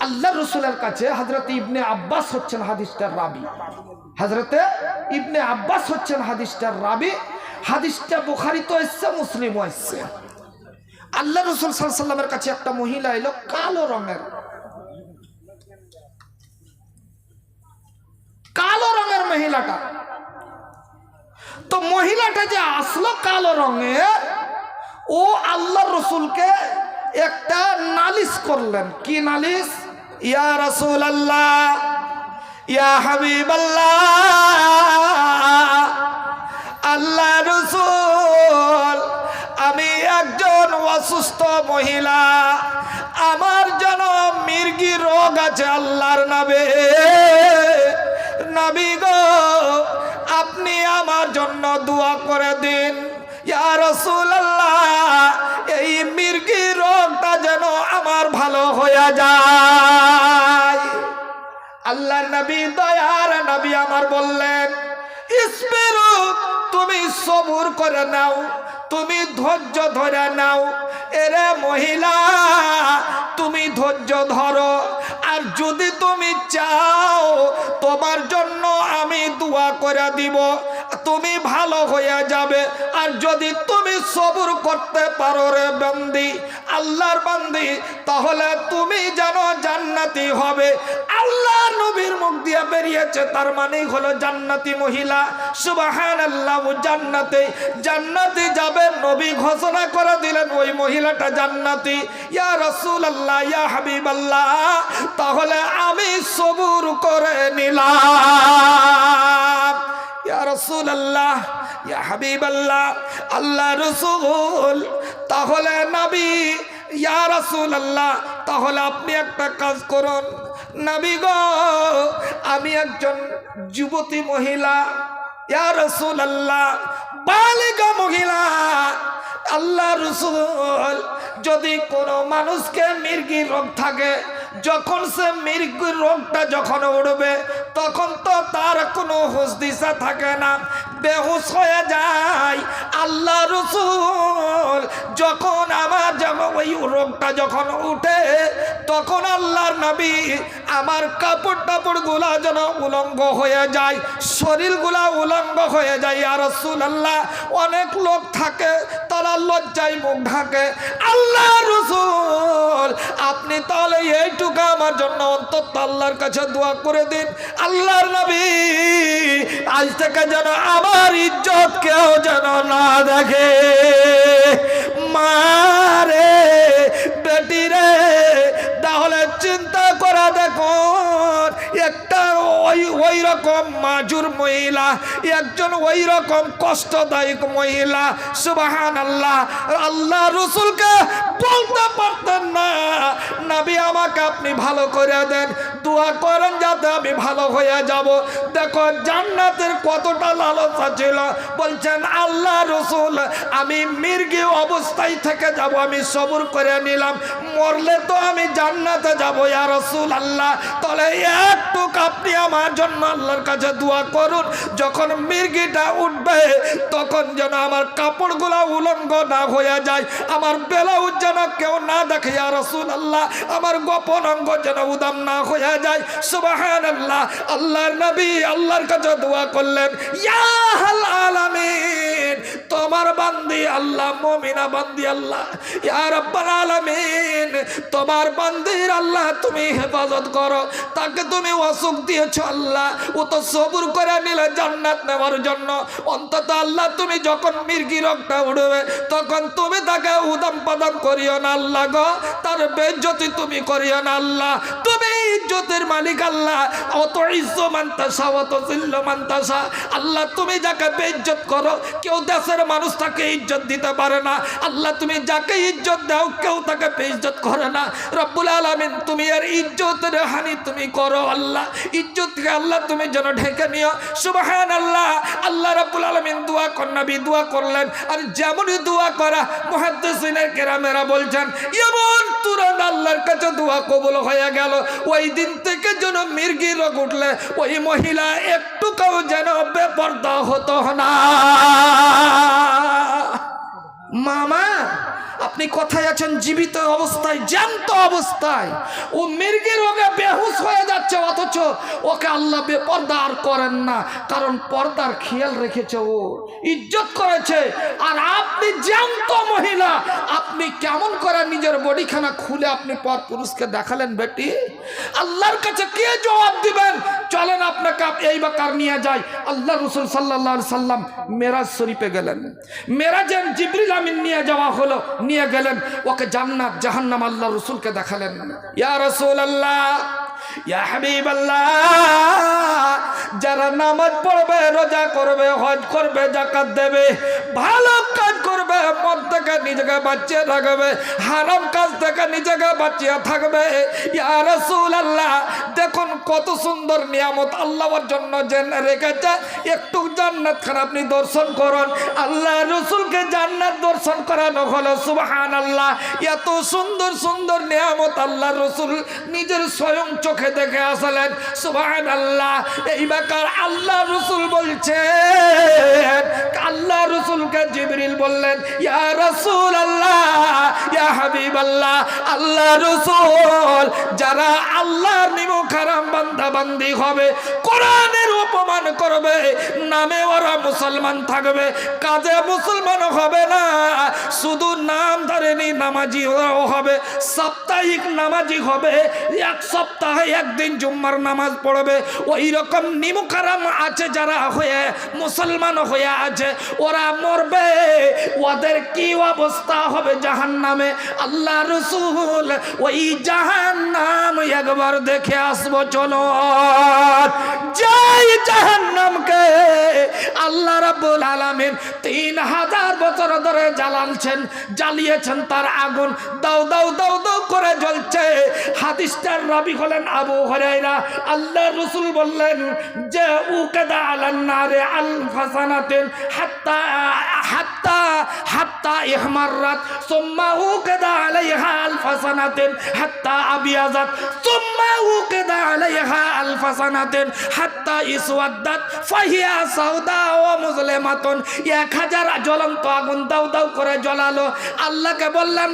আল্লাহ রাসূলের কাছে, হযরত ইবনে আব্বাস হচ্ছেন হাদিসটার রাবী, হযরত ইবনে আব্বাস হচ্ছেন হাদিসটার রাবী। হাদিসটা বুখারীতে এসেছে, মুসলিমও এসেছে। আল্লাহ রাসূল সাল্লাল্লাহু আলাইহি ওয়াসাল্লামের কাছে একটা মহিলা এলো, কালো রঙের। কালো রঙের মহিলাটা। তো মহিলাটা যে আসলো কালো রঙের, ও আল্লাহ রসুলকে একটা নালিশ করলেন। কি নালিশ? ইয়া রাসূলুল্লাহ, ইয়া হাবিবাল্লাহ, আল্লাহ রসুল, আমি একজন অসুস্থ মহিলা, আমার যেন মির্গি রোগ আছে। আল্লাহর নবী গো, আপনি আমার জন্য দোয়া করে দিন। ইয়া রাসূলুল্লাহ, এই মির্গি রোগটা যেন আমার ভালো হয়ে যায়। আল্লাহর নবী, দয়ার নবী আমার বললেন, ইসবিরু, তুমি সবুর করে নাও, তুমি ধৈর্য ধরে নাও। এরে মহিলা, তুমি ধৈর্য ধরো, আর যদি তুমি চাও তোমার জন্য আমি দোয়া করে দিব, তুমি ভালো হয়ে যাবে। আর যদি তুমি সবুর করতে পারো রে বান্দি, আল্লাহর বান্দি, তাহলে তুমি যেন জান্নাতি হবে। আল্লাহ নবীর মুখ দিয়ে বেরিয়েছে, তার মানে হলো জান্নাতি মহিলা। সুবহানাল্লাহ, জান্নাতে জান্নাতি যাবে, নবী ঘোষণা করে দিলেন ওই মহিলাটা জান্নাতি। ইয়া রাসূলুল্লাহ, ইয়া হাবিবাল্লাহ, তাহলে আমি সবুর করে নিলাম। ইয়া রাসূলুল্লাহ, ইয়া হাবিবাল্লাহ, আল্লাহ রসুল, তাহলে নবী, ইয়া রাসূলুল্লাহ, তাহলে আপনি একটা কাজ করুন। নবী গো, আমি একজন যুবতী মহিলা, ইয়া রাসূলুল্লাহ, বালিগা মহিলা। আল্লাহ রসুল, যদি কোনো মানুষকে মির্গি রোগ থাকে, যখন সে মির্গির রোগটা যখন উঠবে, তখন তো তার কোনো হুঁশ দিশা থাকে না, বেহুশ হয়ে যায়। আল্লাহ রসুল, যখন আমার যেমন ওই রোগটা যখন উঠে, তখন আল্লাহর নবী আমার কাপড় টাপড়গুলা যেন উলঙ্গ হয়ে যায়, শরীরগুলা উলঙ্গ হয়ে যায়। ইয়া রাসূলুল্লাহ, অনেক লোক থাকে তারা লজ্জায় মুখ ঢাকে। আল্লাহ রসুল, আপনি তাহলে এইটুকু আমার জন্য অন্তত আল্লাহর কাছে দোয়া করে দিন। আল্লাহর নবী, আজ থেকে যেন আমার ইজ্জত কেউ যেন না দেখে। মারে বেটি রে, তাহলে চিন্তা করে দেখুন, একটা ওই রকম মাজুর মহিলা, একজন ওই রকম কষ্টদায়ক মহিলা। সুবহানাল্লাহ, আল্লাহ রসুলকে বলতে পারতেন না, নবী আমাকে আপনি ভালো করে দেন, দোয়া করেন যাতে আমি ভালো হয়ে যাব। দেখো জান্নাতের কতটা লালসা ছিল। বলছেন, আল্লাহ রসুল, আমি মির্গি অবস্থায় থেকে যাব, আমি সবুর করে নিলাম, মরলে তো আমি জান্নাতে যাব। ইয়া রাসূলুল্লাহ, তাহলে একটু আপনি আমার জন্য আল্লাহর কাছে দোয়া করুন, যখন মির্গিটা উঠবে তখন যেন আমার কাপড়গুলো উলঙ্গ না হয়ে যায়, আমার ব্লাউজ যেন কেউ না দেখে। ইয়া রাসূলুল্লাহ, আমার গোপন অঙ্গ যেন উদাম না হয়ে যায়। সুবহানাল্লাহ, আল্লাহর নবী আল্লাহর কাছে দোয়া করলেন, ইয়া আলামিন, তোমার বান্দি আল্লাহ, মুমিনা বান্দি আল্লাহ, ইয়া রাব্বাল আলামিন, তোমার বান্দির আল্লাহ তুমি হেফাজত করো, তাকে তুমি অসুখ দিয়েছো আল্লাহ, ও তো সবুর করে নিলে জান্নাত নেওয়ার জন্য। অন্তত আল্লাহ, তুমি যখন মির্গি রোগটা উঠবে তখন তুমি তাকে উদাম পাদাম করিও না আল্লাহ গো, তার বেইজ্জতি তুমি করিও না আল্লাহ, তুমি ইজ্জতের মালিক আল্লাহ। অত ইজ্জত মানতাসা, অত জিল্ল মানতাসা আল্লাহ, তুমি যাকে বেইজ্জত করো কেউ দেশের মানুষ তাকে ইজ্জত দিতে পারে না আল্লাহ, তুমি যাকে ইজ্জত দাও কেউ তাকে বেইজ্জত করে না। রব্বুল আলামিন, তুমি এর ইজ্জতের হানি তুমি করো আল্লাহ, ইজ্জতকে আল্লাহ তুমি যেন ঢেকে নিও। সুবহানাল্লাহ, আল্লাহ রাব্বুল আলামিন দোয়া করেন, নবী দোয়া করলেন, আর যেমনই দোয়া করা মুহাদ্দিসিনে কেরামেরা বলছেন, এমন তুরন্ত আল্লাহর কাছে দোয়া কবুল হয়ে গেল। ওই দিন থেকে যেন মির্গি রোগ উঠলে ওই মহিলা একটুকুও যেন বেপরদা হতো না। মামা, আপনি কোথায় আছেন? জীবিত অবস্থায়, জ্যান্ত অবস্থায় ও মির্গি রোগে বেহুশ হয়ে যাচ্ছে, অথচ ওকে আল্লাহ বেপরদা আর করেন না, কারণ পর্দার খেয়াল রেখেছে, ও ইজ্জত করেছে। আর আপনি জ্যান্ত মহিলা, আপনি কেমন করে নিজের বডিখানা খুলে আপনি পর পুরুষকে দেখালেন বেটি? আল্লাহর কাছে কে জবাব দিবেন? চলেন আপনাকে এই বাকার নিয়ে যাই। আল্লাহ রসুল সাল্লাল্লাহু আলাইহি সাল্লাম মেরাজ শরীফে গেলেন। মেরাজের জিবরিল আমিন নিয়ে যাওয়া হলো, নিয়ে গেলেন ওকে জান্নাত জাহান্নাম আল্লাহ রসুলকে দেখালেন। ইয়া রাসূলুল্লাহ, ইয়া হাবিবাল্লাহ, যারা নামাজ পড়বে, রোজা করবে, হজ করবে, যাকাত দেবে, ভালো কাজ করবে, মদ থেকে নিজেকে বাঁচিয়ে থাকবে, হারাম কাজ থেকে নিজেকে বাঁচিয়ে থাকবে, ইয়া রাসূলুল্লাহ দেখুন কত সুন্দর নিয়ামত আল্লাহর জন্য জেনে রেখেছে, একটু জান্নাত খান আপনি দর্শন করুন। আল্লাহ রসুলকে জান্নাত দর্শন করানো হলো। সুবহানাল্লাহ, এত সুন্দর সুন্দর নিয়ামত আল্লাহ রসুল নিজের স্বয়ং চোখে দেখে আসলেন। সুবহানাল্লাহ, এই ব্যাপার আল্লাহ রসুল বলছেন, আল্লাহ রসুলকে জিবরিল বললেন, ইয়া রাসূলুল্লাহ, ইয়া হাবিবাল্লাহ, আল্লাহ রসুল যারা আল্লাহর নিমুখারাম বান্দা বান্দি হবে, কোরআনের অপমান করবে, নামে ওরা মুসলমান থাকবে, কাজে মুসলমান হবে না, শুধু নাম ধরেনি নামাজি ওরাও হবে, সাপ্তাহিক নামাজি হবে, এক সপ্তাহে একদিন জুম্মার নামাজ পড়বে, ওই রকম নিমুখারাম আছে যারা হয়ে মুসলমান হয়ে আছে, ওরা মরবে, ওদের কি অবস্থা হবে জাহান্নামে। আল্লাহ রসুল ওই জাহান্নাম একবার দেখে আসবো, চলো যাই জাহান্নামকে। আল্লাহ রাব্বুল আলামিন 3000 বছর ধরে জ্বালিয়েছেন তার আগুন, দাও দাও দাও দাও করে জ্বলছে। হাদিসটার রাবী হলেন আবু হুরায়রা। আল্লাহ রাসূল বললেন যে উকাদা আলান নারে আলফা সানাতিন হাত্তা হাত্তা হাত্তা ইহমাররাত সুম্মা উকাদা আলাইহা আলফা সানাতিন হাত্তা আবিয়াজাত সুম্মা উকাদা আলাইহা আলফা সানাতিন হাত্তা ইসওয়াদাত ফাহিয়া সাউদা ওয়া মুজলিমাতুন। 1000 জ্বলন্ত আগুন দাও দাও করে জ্বলালো। আল্লাহকে বললেন,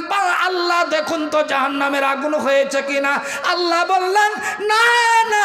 আল্লাহ দেখুন তো জাহান্নামের আগুন হয়েছে কিনা। আল্লাহ বললেন, না না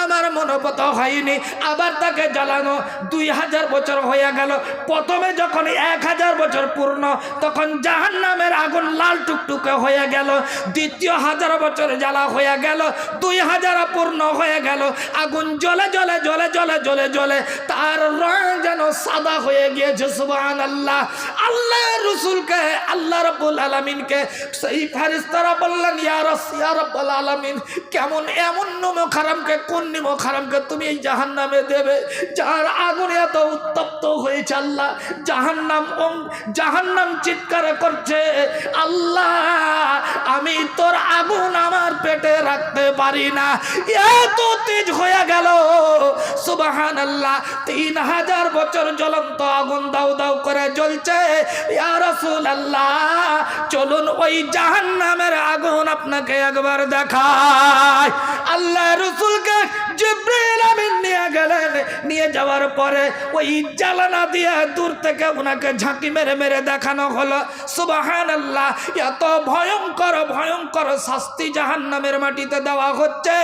আমার মনোবত হয়নি। আবার তাকে জ্বালানো 2000 বছর হয়ে গেল। প্রথমে যখন 1000 বছর পূর্ণ তখন জাহান্নামের আগুন লাল টুকটুকে হয়ে গেল। দ্বিতীয় 1000 বছর জ্বালা হয়ে গেল, 2000 পূর্ণ হয়ে গেল। আগুন জ্বলে জ্বলে জ্বলে জ্বলে জ্বলে জ্বলে তার রং যেন সাদা হয়ে গিয়েছে। সুবহানাল্লাহ। আল্লাহ রসুলকে, আল্লাহ রাব্বুল আলামিনকে সেই ফেরেশতারা বললেন, ইয়া রাব্বুল আলামিন, কেমন এমন নিমুখারামকে, কোন নিমুখারামকে তুমি এই জাহান্নামে দেবে যার আগুন এত উত্তপ্ত হয়েছে। আল্লাহ জাহান্নাম চিৎকার করছে, আল্লাহ আমি তোর আগুন আমার পেটে রাখতে পারি না, এত তেজ হয়ে গেল। সুবহানাল্লাহ। 3000 বছর জ্বলন্ত আগুন দাও দাও করে জ্বলছে। ইয়া রাসূলুল্লাহ চলুন ওই জাহান্নামের আগুন আপনাকে একবার দেখায়। আল্লাহ রাসূলকে জিবরিল আমিন নিয়ে গেলেন। নিয়ে যাওয়ার পরে ওই জানালা দিয়ে দূর থেকে ওনাকে ঝাঁকি মেরে মেরে দেখানো হলো। সুবহানাল্লাহ। এত ভয়ঙ্কর ভয়ঙ্কর শাস্তি জাহান্নামের মাটিতে দেওয়া হচ্ছে।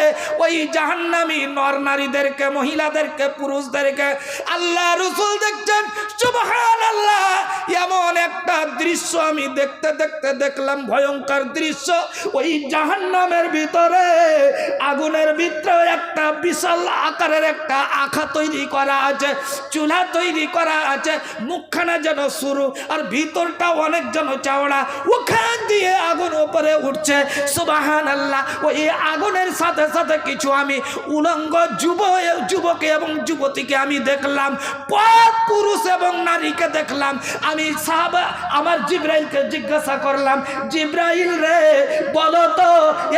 ওই জাহান্নামী নর নারীদেরকে, মহিলাদেরকে, পুরুষদেরকে আল্লাহ রাসূল দেখছেন। সুবহানাল্লাহ। এমন একটা দৃশ্য আমি দেখতে দেখতে দেখলাম, ভয়ঙ্কর দৃশ্য। ওই জাহান্নামের ভিতরে, আগুনের ভিতরে একটা বিশাল আকারের একটা আখা তৈরি করা আছে, চুলা তৈরি করা আছে, মুখখানা যেন সরু আর ভিতরটা অনেক যেন চওড়া। ওখান দিয়ে আগুন উপরে উঠছে। সুবহানাল্লাহ। ওই আগুনের সাথে সাথে কিছু আমি উলঙ্গ যুবক এবং যুবতীকে আমি দেখলাম, পুরুষ এবং নারীকে দেখলাম। আমি সাহাবা আমার জিবরাইলকে জিজ্ঞাসা করলাম, জিবরাইল রে বলো তো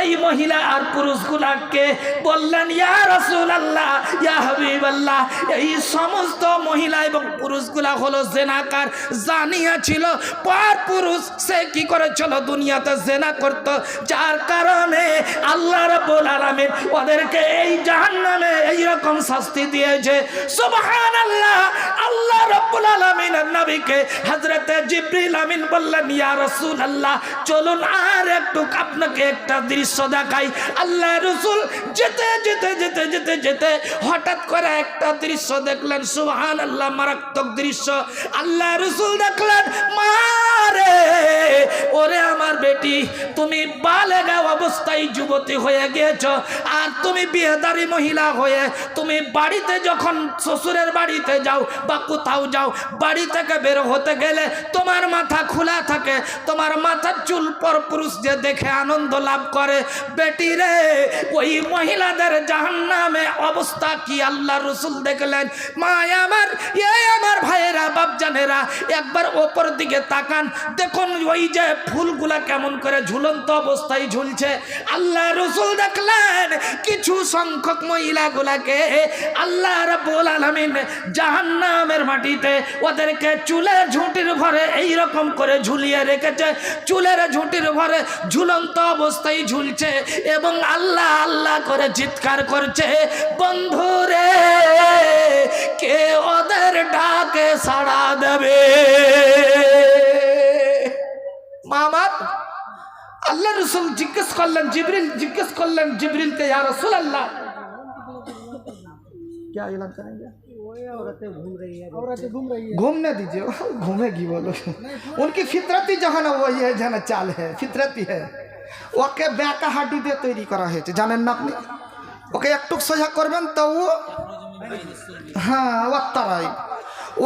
এই মহিলা আর পুরুষগুলাকে। বললেন, ইয়া রাসূলুল্লাহ, ইয়া হাবিবাল্লাহ, এই সমস্ত মহিলা এবং পুরুষগুলা হলো জেনাকার, জানিয়া ছিল। পর পুরুষ সে কি করেছিল, দুনিয়াতে জেনা করত, যার কারণে আল্লাহ রাব্বুল আলামিন ওদেরকে এই জাহান্নামে এই রকম শাস্তি দিয়েছে। সুবহানাল্লাহ। আল্লাহ রাব্বুল আলামিন নবীকে হযরতে জিবরিল আমিন বললেন, ইয়া রাসূলুল্লাহ চলুন আর একটু আপনাকে একটা দৃশ্য দেখাই। আল্লাহ রাসূল যেতে যেতে যেতে যেতে যেতে হঠাৎ করে একটা দৃশ্য দেখলেন। সুবহানাল্লাহ। মারাত্মক দৃশ্য। আল্লাহ রাসূল দেখলেন, মারে ওরে আমার বেটা বেটি, তুমি বালেগা অবস্থায় যুবতী হয়ে গিয়েছ, আর তুমি বিয়েদারি মহিলা হয়ে তুমি বাড়িতে যখন শ্বশুরের বাড়িতে যাও বা কোথাও যাও, বাড়ি থেকে বের হতে গেলে তোমার মাথা খোলা থাকে, তোমার মাথার চুল পর পুরুষ যে দেখে আনন্দ লাভ করে। বেটি রে, ওই মহিলাদের জাহান্নামে অবস্থা কি আল্লাহ রসুল দেখলেন। মা আমার, আমার ভাইয়েরা, বাপজানেরা, একবার ওপর দিকে তাকান, দেখুন ওই যে ফুলগুলা কেমন করে ঝুলন্ত অবস্থায় ঝুলছে। আল্লাহ রসুল দেখলেন কিছু সংখ্যক মহিলাগুলাকে আল্লাহ রাব্বুল আলামিন জাহান্নামের মাটিতে ওদেরকে চুলের ঝুঁটির ভরে এইরকম করে ঝুলিয়ে রেখেছে, চুলের ঝুঁটির ভরে ঝুলন্ত অবস্থায় ঝুলছে, এবং আল্লাহ আল্লাহ করে চিৎকার করছে, বন্ধুরে কে ওদের ডাকে সাড়া দেবে। মামার আল্লাহ রসুল জিজ্ঞেস করলেন, জিজ্ঞেস করলেন জিবরিলকে, ইয়া রাসূলুল্লাহ क्या ऐलान करेंगे? औरतें घूम रही है, औरतें घूम रही है। घूमने दीजिए, घूमेगी वो लोग, उनकी फितरती जहाँ ना वही है, जहाँ चाल है, फितरती है। ওকে ব্যাকা হাড্ডি দিয়ে তৈরি করা হয়েছে, জানেন না আপনি? ওকে একটু সোজা করবেন তো ও, হ্যাঁ ওয়াত্তারাই,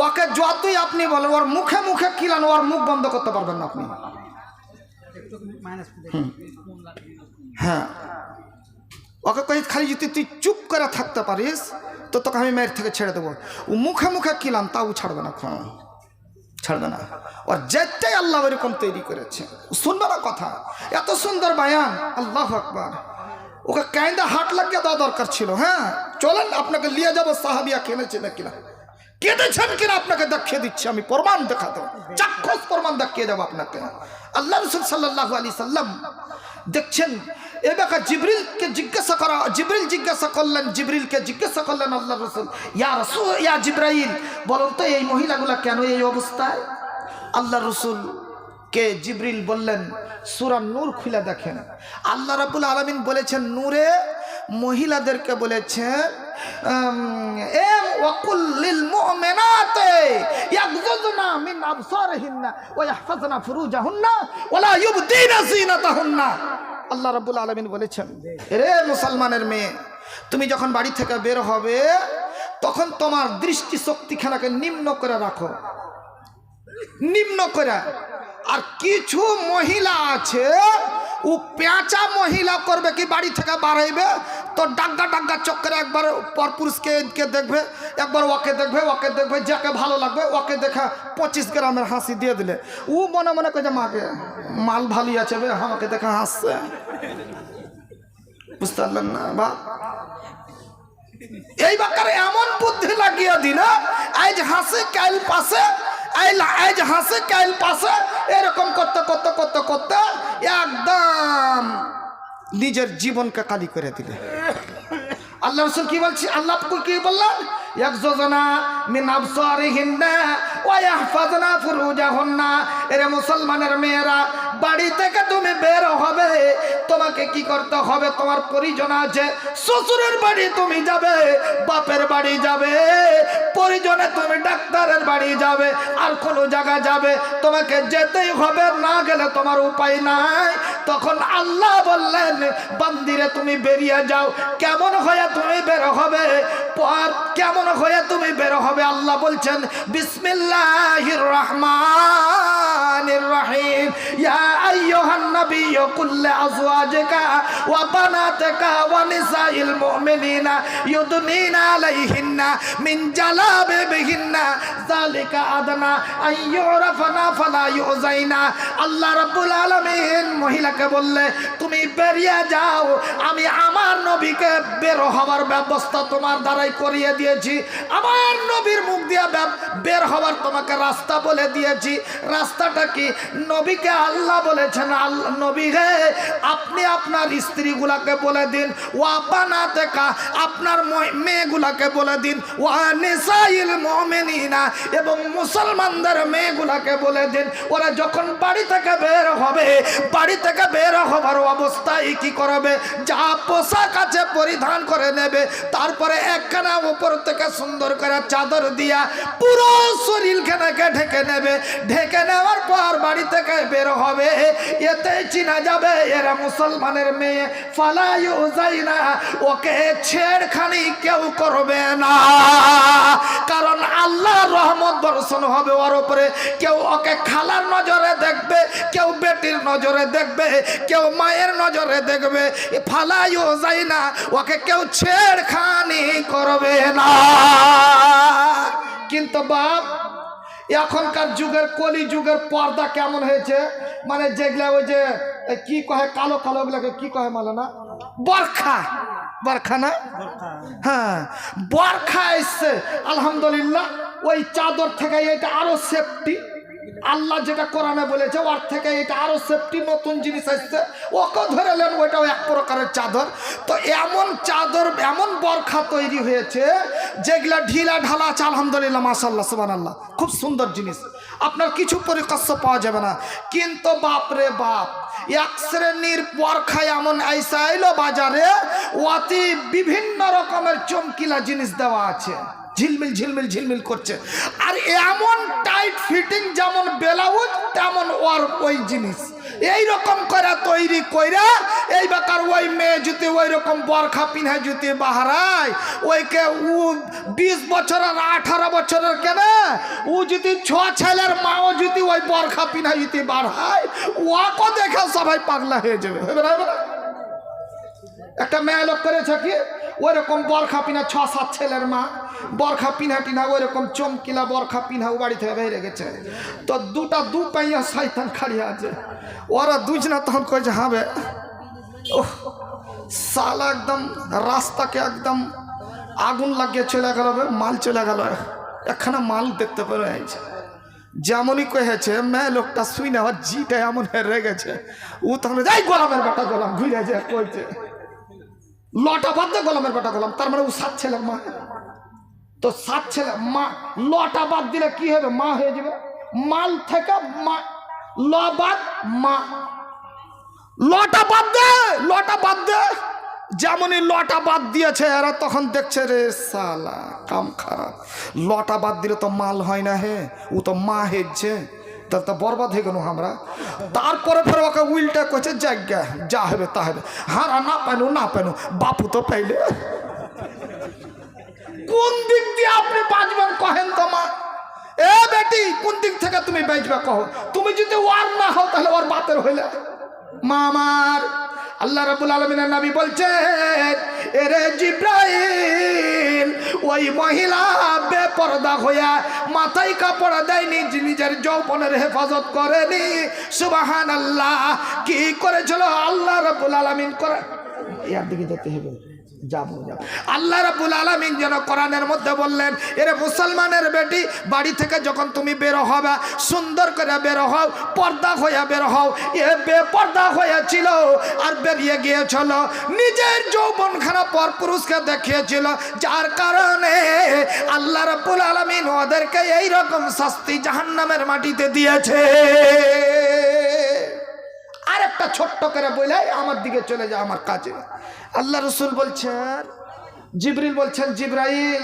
ওকে যতই আপনি বলেন ওর মুখে মুখে কিলান, ওর মুখ বন্ধ করতে পারবেন না আপনি। হ্যাঁ, ওকে কই খালি যদি তুই চুপ করে থাকতে পারিস তো তোকে আমি মেয়ের থেকে ছেড়ে দেবো। ও মুখে মুখে কিলাম তাও ছাড়বে না, ছাড়বে না। ওর যেটাই আল্লাহ এরকম তৈরি করেছে, শুনবে না কথা। এত সুন্দর বায়ান, আল্লাহু আকবার। ওকে কায়দা হাট লাগিয়ে দেওয়া দরকার ছিল। হ্যাঁ চলেন, আপনাকে নিয়ে যাবো সাহাবিয়া কেনেছে না কিনা, কেঁদেছেন কিনা আপনাকে দেখিয়ে দিচ্ছি, আমি প্রমাণ দেখাতে, চাক্ষুষ প্রমাণ দেখিয়ে যাবো আপনাকে। আল্লাহ রাসূল সাল্লাল্লাহু আলাইহি সাল্লাম দেখছেন, এবার জিবরিলকে জিজ্ঞাসা করা, জিবরিল জিজ্ঞাসা করলেন, জিবরিলকে জিজ্ঞাসা করলেন আল্লাহ রাসূল, ইয়া রাসূল, ইয়া জিবরাইল, বলুন তো এই মহিলাগুলা কেন এই অবস্থায়? আল্লাহ রাসূল কে জিবরিল বললেন, সূরা নূর খুলে দেখেন, আল্লাহ রাব্বুল আলামিন বলেছেন নূরে মহিলাদেরকে বলেছেন, ওয়াকুল লিল মুমিনাতি ইয়াগযুযনা মিন আবসারিহিন্না ওয়া ইয়াহফাযনা ফুরুজাহুন্না ওয়া লা ইউবদিনা যিনাতাহুন্না। আল্লাহ রাব্বুল আলামিন বলেছেন, রে মুসলমানের মেয়ে, তুমি যখন বাড়ি থেকে বের হবে তখন তোমার দৃষ্টি শক্তিখানাকে নিম্ন করে রাখো, নিম্ন করে। আর কিছু মহিলা আছে ও পেঁচা মহিলা করবে কি, বাড়ি থেকে বাড়াইবে তো ডাগ্গা ডাগ্গা চক্করে একবার পর পুরুষকে দেখবে, একবার ওকে দেখবে, ওকে দেখবে, যাকে ভালো লাগবে ওকে দেখা 25 গ্রামের হাসি দিয়ে দিলে ও মনে মনে করে মাকে মাল ভালোই আছে, আমাকে দেখা হাসছে, বুঝতে পারলেন না বা? এই বাকারে এমন বুদ্ধি লাগিয়ে দিল, আজ হাসে কাল পাশে, আজ হাসে কাল পাশে, এরকম করতে করতে করতে করতে একদম নিজের জীবনকে কালি করে দিলে। আল্লাহ রাসূল কি বলছি, আল্লাহ কি বললেন, ইয়াগযুযনা মিন আবসারিহিন্না ওয়া ইয়াহফাযনা ফুরুজাহুন্না। এরে মুসলমানের মেয়েরা, বাড়ি থেকে তুমি বের হবে, তোমাকে কি করতে হবে? তোমার পরিজন আছে, শ্বশুরের বাড়ি তুমি যাবে, বাপের বাড়ি যাবে, পরিজনে তুমি ডাক্তারের বাড়ি যাবে, আর কোনো জায়গা যাবে, তোমাকে যেতেই হবে, না গেলে তোমার উপায় নাই। তখন আল্লাহ বললেন, বান্দিরে তুমি বেরিয়ে যাও। কেমন হয়ে তুমি বের হবে? পর কেমন হয়ে তুমি বের হবে? আল্লাহ বলছেন, বিসমিল্লাহির রহমানির রহিম, ইয়া আইয়ুহান নাবিয়্যু কুল লিআজওয়াজিকা ওয়া বানাতিকা ওয়া নিসাইল মুমিনিনা ইউদনিনা আলাইহিন্না মিন জালাবিবিহিন্না যালিকা আদনা আন ইউরাফনা ফালা ইউযাইনা। আল্লাহ রাব্বুল আলামিন মহিলাকে বললে, তুমি বেরিয়ে যাও, আমি আমার নবীকে বের হওয়ার ব্যবস্থা তোমার দ্বারাই করিয়ে দিয়েছি, আমার নবীর মুখ দিয়ে বের হওয়ার তোমাকে রাস্তা বলে দিয়েছি। রাস্তাটা কি? নবীকে আল্লাহ বলেছেন, আল্লাহ নবী হে, আপনি আপনার স্ত্রীগুলাকে বলে দিন, ওয়া বানাতিকা, আপনার মেয়েগুলাকে বলে দিন, ওয়া নিসাইল মুমিনিনা, এবং মুসলমানদের মেয়েগুলাকে বলে দিন, ওরা যখন বাড়ি থেকে বের হবে, বাড়ি থেকে বের হবার অবস্থায় কি করবে? যা পোশাক আছে পরিধান করে নেবে, তারপরে একখানা উপর থেকে সুন্দর করে চাদর দিয়া পুরো শরীরখানাকে ঢেকে নেবে। ঢেকে নেওয়ার পর বাড়ি থেকে বের হবে। এতে দেখলেই চিনা যাবে এরা মুসলমানের মেয়ে। ফালায়ু যাইনা, ওকে ছেড়খানি কেউ করবে না, কারণ আল্লাহর রহমত বর্ষণ হবে ওর উপরে। কেউ ওকে খালার নজরে দেখবে, কেউ বেটির নজরে দেখবে, কেউ মায়ের নজরে দেখবে। ফালায়ু যাইনা, ওকে কেউ ছেড়খানি করবে না। কিন্তু বাপ, এখনকার যুগের কলি যুগের পর্দা কেমন হয়েছে, মানে যেগুলা ওই যে কি কহে কালো কালো গুলাকে কি কহে মানে না, বরখা, বরখা না, হ্যাঁ বরখা এসছে। আলহামদুলিল্লাহ, ওই চাদর থেকে এটা আরো সেফটি। আল্লাহ যেটা কোরআনে বলেছে ওর থেকে এটা আরো সেফটি, নতুন জিনিস আসছে। ওকে ধরে নেন, ওইটাও এক প্রকারের চাদর। তো এমন চাদর, এমন বরখা তৈরি হয়েছে যেগুলা ঢিলা ঢালা আছে। আলহামদুলিল্লাহ, মাশাআল্লাহ, সুবহানাল্লাহ, খুব সুন্দর জিনিস, আপনার কিছু পরিকর্ষ পাওয়া যাবে না। কিন্তু বাপরে বাপ, এক শ্রেণীর বরখা এমন আইসা এলো বাজারে, ওতে বিভিন্ন রকমের চমকিলা জিনিস দেওয়া আছে, ঝিলমিল ঝিলমিল ঝিলমিল করছে। আর এমন টাইট ফিটিং, যেমন ব্লাউজ তেমন ওর ওই জিনিস এইরকম করে তৈরি কইরা। এই বেকার ওই মেয়ে যদি ওই রকম বরখা পিন্ধায় যদি বাহারায়, ওইকে ও 20 বছরের 18 বছরের কেন, ও যদি 6 ছেলের মাও যদি ওই বরখা পিন্ধায় যদি বাড়ায়, ওকে দেখে সবাই পাগলা হয়ে যাবে। একটা মেয়ে লোক করেছে কি, ওই রকম বরখা পিনা 6-7 ছেলের মা, বরখা পিনা টিনা ওই রকম চমকিলা বরখা পিনা ও বাড়ি থেকে বেরিয়ে গেছে। তো দু পাইয়া শয়তান খাড়িয়ে আছে। ওরা দুজনা তখন কয়েছে হবে ওহ সালা, একদম রাস্তাকে একদম আগুন লাগিয়ে চলে গেল, মাল চলে গেল, একখানা মাল দেখতে পেয়ে গেছে। যেমনই কয়েছে মেয়ে লোকটা শুই না, জিটা এমন হেরে গেছে। ও তখন যাই গোলামের বেটা গোলাম ঘুরে যায় কইছে, লটা বাদ দে গোলামের বেটা গোলাম। তার মানে ও 7 ছেলের মা। তো 7 ছেলে মা, লটা বাদ দিলে কি হবে, মা হয়ে যাবে। মাল থেকে মা, ল বাদ মা, লটা বাদ দে, লটা বাদ দে। যেমনই লটা বাদ দিয়েছে এরা তখন দেখছে রে সালা কাম খারাপ, লটা বাদ দিলে তো মাল হয় না, হে ও তো মা হেজছে, তার তো বরবাদ হয়ে গেল আমরা। তারপরে ফের ওকে উল্টা করছে, জায়গা যা হবে তা হবে, হারা না পাইলো না পাইলো, বাপু তো পাইলে। কোন দিক দিয়ে আপনি বাঁচবেন কহেন তো মা? এ বেটি, কোন দিক থেকে তুমি বাঁচবে কহ? তুমি যদি ওর না হও তাহলে ওর বাপের হইলে। মা আমার আল্লাহ রাব্বুল আলামিনের নবী বলছেন, এরে জিব্রাইল, ওই মহিলা বেপরদা হইয়া মাথায় কাপড় দেয়নি, নিজের যৌবনের হেফাজত করেনি। সুবহানাল্লাহ, কি করেছিল আল্লাহ রাব্বুল আলামিন? করে এর দিকে যেতে হবে, যাবো। আল্লাহ রাব্বুল আলামিন যেন কোরআনের মধ্যে বললেন, এরে মুসলমানের বেটি, বাড়ি থেকে যখন তুমি বের হবে সুন্দর করে বের হও, পর্দা হয়ে বের হও। এ বেপর্দা হয়েছিল আর বেরিয়ে গিয়েছিল, নিজের যৌবনখানা পর পুরুষকে দেখিয়েছিল, যার কারণে আল্লাহ রাব্বুল আলামিন ওদেরকে এই রকম শাস্তি জাহান্নামের মাটিতে দিয়েছে। আর একটা ছোট্ট করে বলে আমার দিকে চলে যা, আমার কাছে। আল্লাহ রসুল বলছেন, জিবরিল বলছেন, জিব্রাইল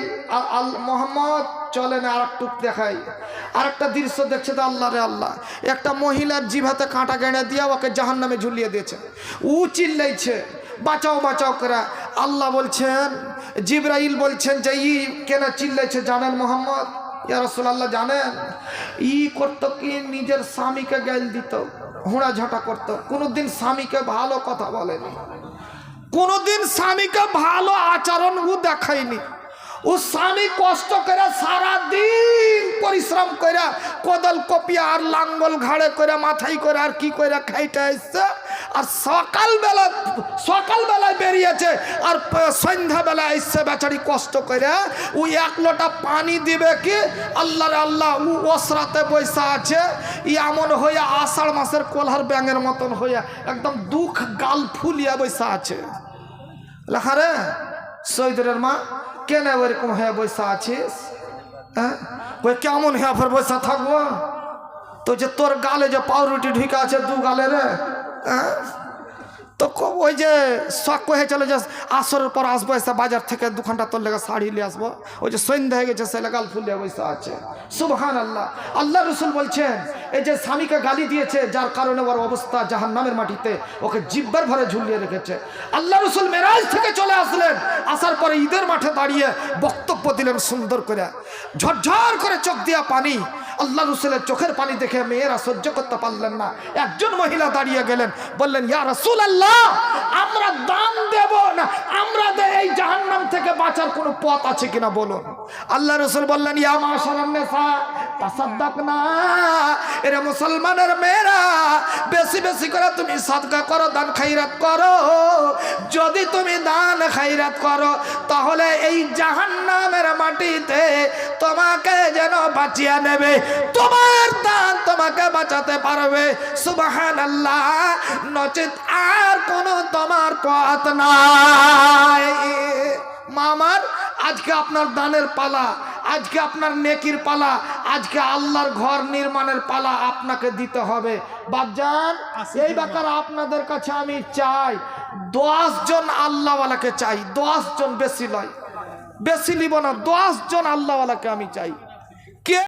মোহাম্মদ চলেন আর একটু দেখাই। আর একটা দৃশ্য দেখছে তো, আল্লাহ রে আল্লাহ, একটা মহিলার জিভাতে কাঁটা গেঁড়ে দিয়ে ওকে জাহান্নামে ঝুলিয়ে দিয়েছে। ও চিল্লাইছে বাঁচাও বাঁচাও করে। আল্লাহ বলছেন, জিব্রাইল বলছেন যে ই কেন চিল্লাইছে জানেন মোহাম্মদ? ইয়া রাসূলুল্লাহ জানেন? ই করতো কি, নিজের স্বামীকে গাল দিত, হুঁড়া ঝাঁটা করতো, কোনোদিন স্বামীকে ভালো কথা বলেনি, কোনোদিন স্বামীকে ভালো আচরণ ও দেখায়নি। ও স্বামী কষ্ট করে সারাদিন পরিশ্রম করে কোদাল কপিয়া আর লাঙ্গল ঘাড়ে করে মাথায় করে আর কি করে খাইতে আসছে, আর সকালবেলায় বেরিয়েছে আর সন্ধ্যাবেলা আসছে বেচারি কষ্ট করে। ও 1 লোটা পানি দিবে কি, আল্লাহরে আল্লাহ, ও ওসরাতে বৈশা আছে, এমন হইয়া আষাঢ় মাসের কোলহার ব্যাঙের মতন হইয়া একদম দুঃখ গাল ফুলিয়া বৈশা আছে। লেখারে সৈদরের মা, কেন ওইরকম হয়ে বৈশা আছিস? হ্যাঁ, ওই কেমন হয়ে ফের বৈশা থাকবো? তো যে তোর গালে যে পাউরুটি ঢুকে আছে 2 গালে রে, হ্যাঁ, তো ওই যে শখ হয়ে চলে যে আসরের পর আসবো এসে বাজার থেকে 2 ঘন্টা তোর লেগে শাড়ি নিয়ে আসবো, ওই যে সন্ধ্যা হয়ে গেছে ছেলে গাল ফুলিয়ে বসে আছে। সুবহান আল্লাহ। আল্লাহ রসুল বলছেন এই যে স্বামীকে গালি দিয়েছে যার কারণে ওর অবস্থা জাহান্নামের মাটিতে, ওকে জিব্বার ভরে ঝুলিয়ে রেখেছে। আল্লাহ রসুল মেরাজ থেকে চলে আসলেন, আসার পরে ঈদের মাঠে দাঁড়িয়ে বক্তব্য দিলেন সুন্দর করে, ঝরঝর করে চোখ দিয়া পানি। আল্লাহ রসুলের চোখের পানি দেখে মেয়েরা সহ্য করতে পারলেন না। একজন মহিলা দাঁড়িয়ে গেলেন, বললেন ইয়া রাসূলুল্লাহ, আমরা দান দেব না, আমরা এই জাহান্নাম থেকে বাঁচার কোনো পথ আছে কিনা বলুন। আল্লাহ রসুল বললেন ইয়া মাশারান নিসা তাসাদ্দাকনা, এরা মুসলমানের মেয়েরা বেশি বেশি করে তুমি সাদকা করো, দান খায়রাত করো। যদি তুমি দান খায়রাত করো তাহলে এই জাহান্নামের মাটিতে তোমাকে যেন বাঁচিয়ে নেবে, তোমার দান তোমাকে বাঁচাতে পারবে। সুবহানাল্লাহ। নচেত আর কোনো তোমার পথ নাই। মামার আজকে আপনার দানের পালা, আজকে আপনার নেকির পালা, আজকে আল্লাহর ঘর নির্মাণের পালা আপনাকে দিতে হবে। বাপজান, এই ব্যাপারে আপনাদের কাছে আমি চাই 10 জন আল্লাহওয়ালাকে চাই, 10 জন, বেশি নয়, বেশি নিব না, 10 জন আল্লাহওয়ালাকে আমি চাই।